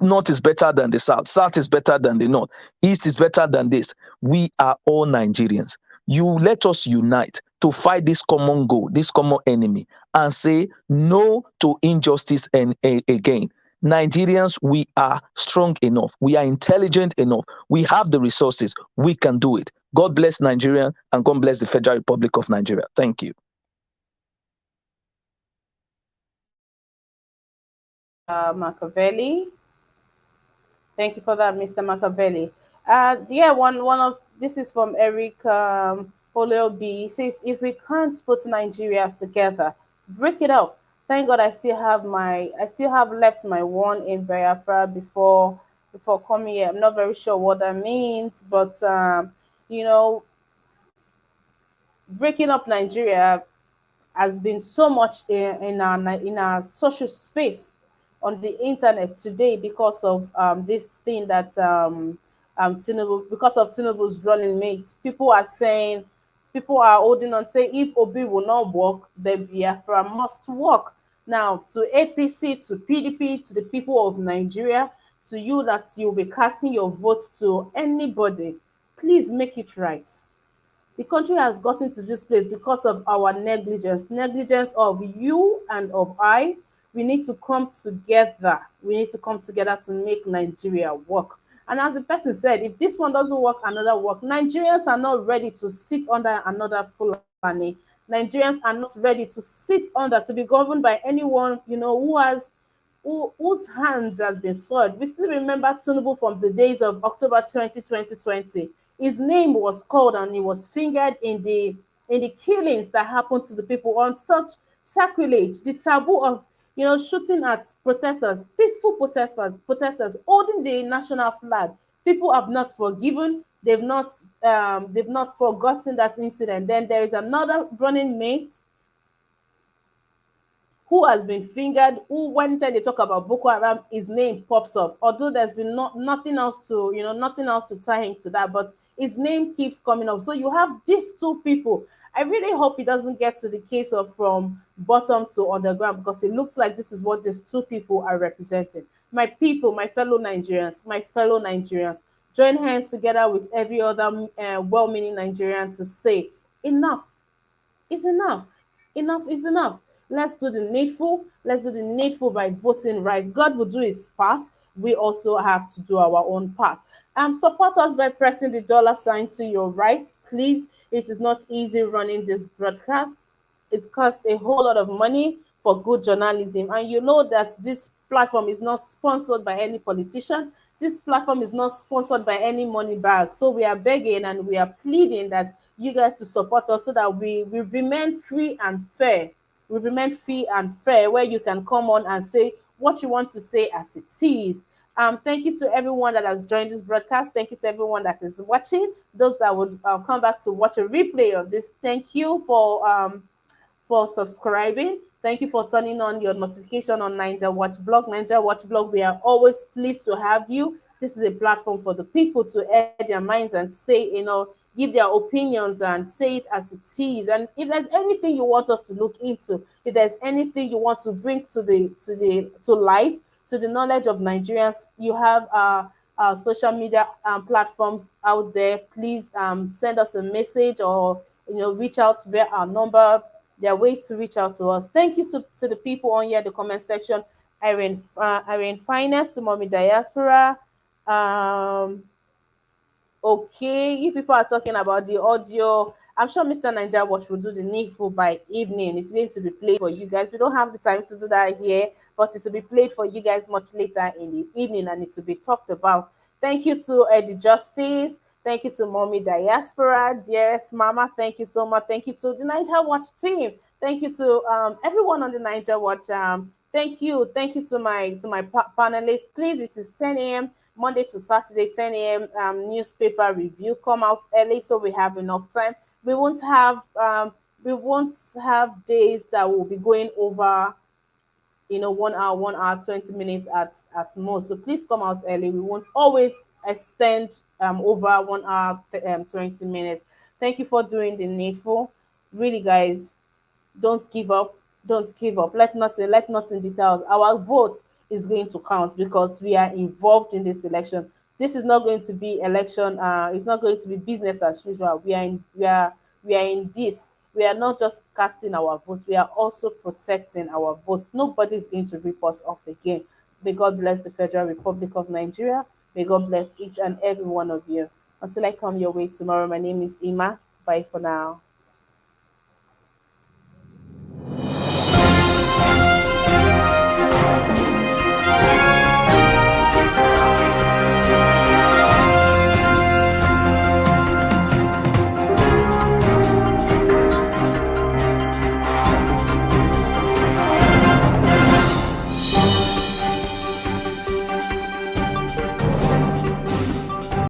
North is better than the South. South is better than the North. East is better than this. We are all Nigerians. You let us unite to fight this common goal, this common enemy, and say no to injustice and again. Nigerians, we are strong enough. We are intelligent enough. We have the resources. We can do it. God bless Nigeria and God bless the Federal Republic of Nigeria. Thank you. Machiavelli. Thank you for that, Mr. Machiavelli. Yeah, one of this is from Eric Oleo B. He says, if we can't put Nigeria together, break it up. Thank God I still have left my one in Biafra before coming here. I'm not very sure what that means, but you know, breaking up Nigeria has been so much in our social space on the internet today because of this thing that Tinubu, because of Tinubu's running mates. People are holding on, say if Obi will not work, then Biafra must work. Now, to APC, to PDP, to the people of Nigeria, to you that you'll be casting your votes to anybody, please make it right. The country has gotten to this place because of our negligence of you and of I. We need to come together. We need to come together to make Nigeria work. And as the person said, if this one doesn't work, another work. Nigerians are not ready to sit under another Fulani. Nigerians are not ready to sit under, to be governed by anyone, whose hands has been soiled. We still remember Tinubu from the days of October 2020. His name was called and he was fingered in the killings that happened to the people on such sacrilege, the taboo of shooting at protesters, peaceful protesters holding the national flag. People have not forgiven. They've not forgotten that incident. Then there is another running mate who has been fingered, who when they talk about Boko Haram, his name pops up. Although there's been nothing else to tie him to that, but his name keeps coming up. So you have these two people. I really hope it doesn't get to the case of from bottom to underground, because it looks like this is what these two people are representing. My people, my fellow Nigerians, join hands together with every other well-meaning Nigerian to say enough is enough. Enough is enough. Let's do the needful. Let's do the needful by voting right. God will do his part. We also have to do our own part. Support us by pressing the dollar sign to your right. Please, it is not easy running this broadcast. It costs a whole lot of money for good journalism. And you know that this platform is not sponsored by any politician. This platform is not sponsored by any money bag. So we are begging and we are pleading that you guys to support us so that we remain free and fair. We remain free and fair, where you can come on and say what you want to say as it is. Thank you to everyone that has joined this broadcast. Thank you to everyone that is watching. Those that would come back to watch a replay of this, thank you for subscribing. Thank you for turning on your notification on Niger Watch Blog. Niger Watch Blog, we are always pleased to have you. This is a platform for the people to air their minds and say, give their opinions and say it as it is. And if there's anything you want us to look into, if there's anything you want to bring to light, to the knowledge of Nigerians, you have social media platforms out there. Please send us a message or reach out via our number. There are ways to reach out to us. Thank you to the people on here, the comment section. Irene Finest, to Mommy Diaspora. Okay, if people are talking about the audio, I'm sure Mr. Niger Watch will do the needful by evening. It's going to be played for you guys. We don't have the time to do that here, but it will be played for you guys much later in the evening and it will be talked about. Thank you to Eddie Justice. Thank you to Mommy Diaspora, dearest Mama. Thank you so much. Thank you to the Niger Watch team. Thank you to everyone on the Niger Watch. Thank you to my panelists. Please, it is 10 a.m. Monday to Saturday, 10 a.m. Newspaper review. Come out early so we have enough time. We won't have We won't have days that will be going over, 1 hour, 1 hour, 20 minutes at most. So please come out early. We won't always extend over 1 hour, 20 minutes. Thank you for doing the needful. Really, guys, don't give up. Don't give up. Let nothing deter us. Our vote is going to count because we are involved in this election. This is not going to be election. It's not going to be business as usual. We are in this. We are not just casting our votes. We are also protecting our votes. Nobody is going to rip us off again. May God bless the Federal Republic of Nigeria. May God bless each and every one of you. Until I come your way tomorrow, my name is Ima. Bye for now.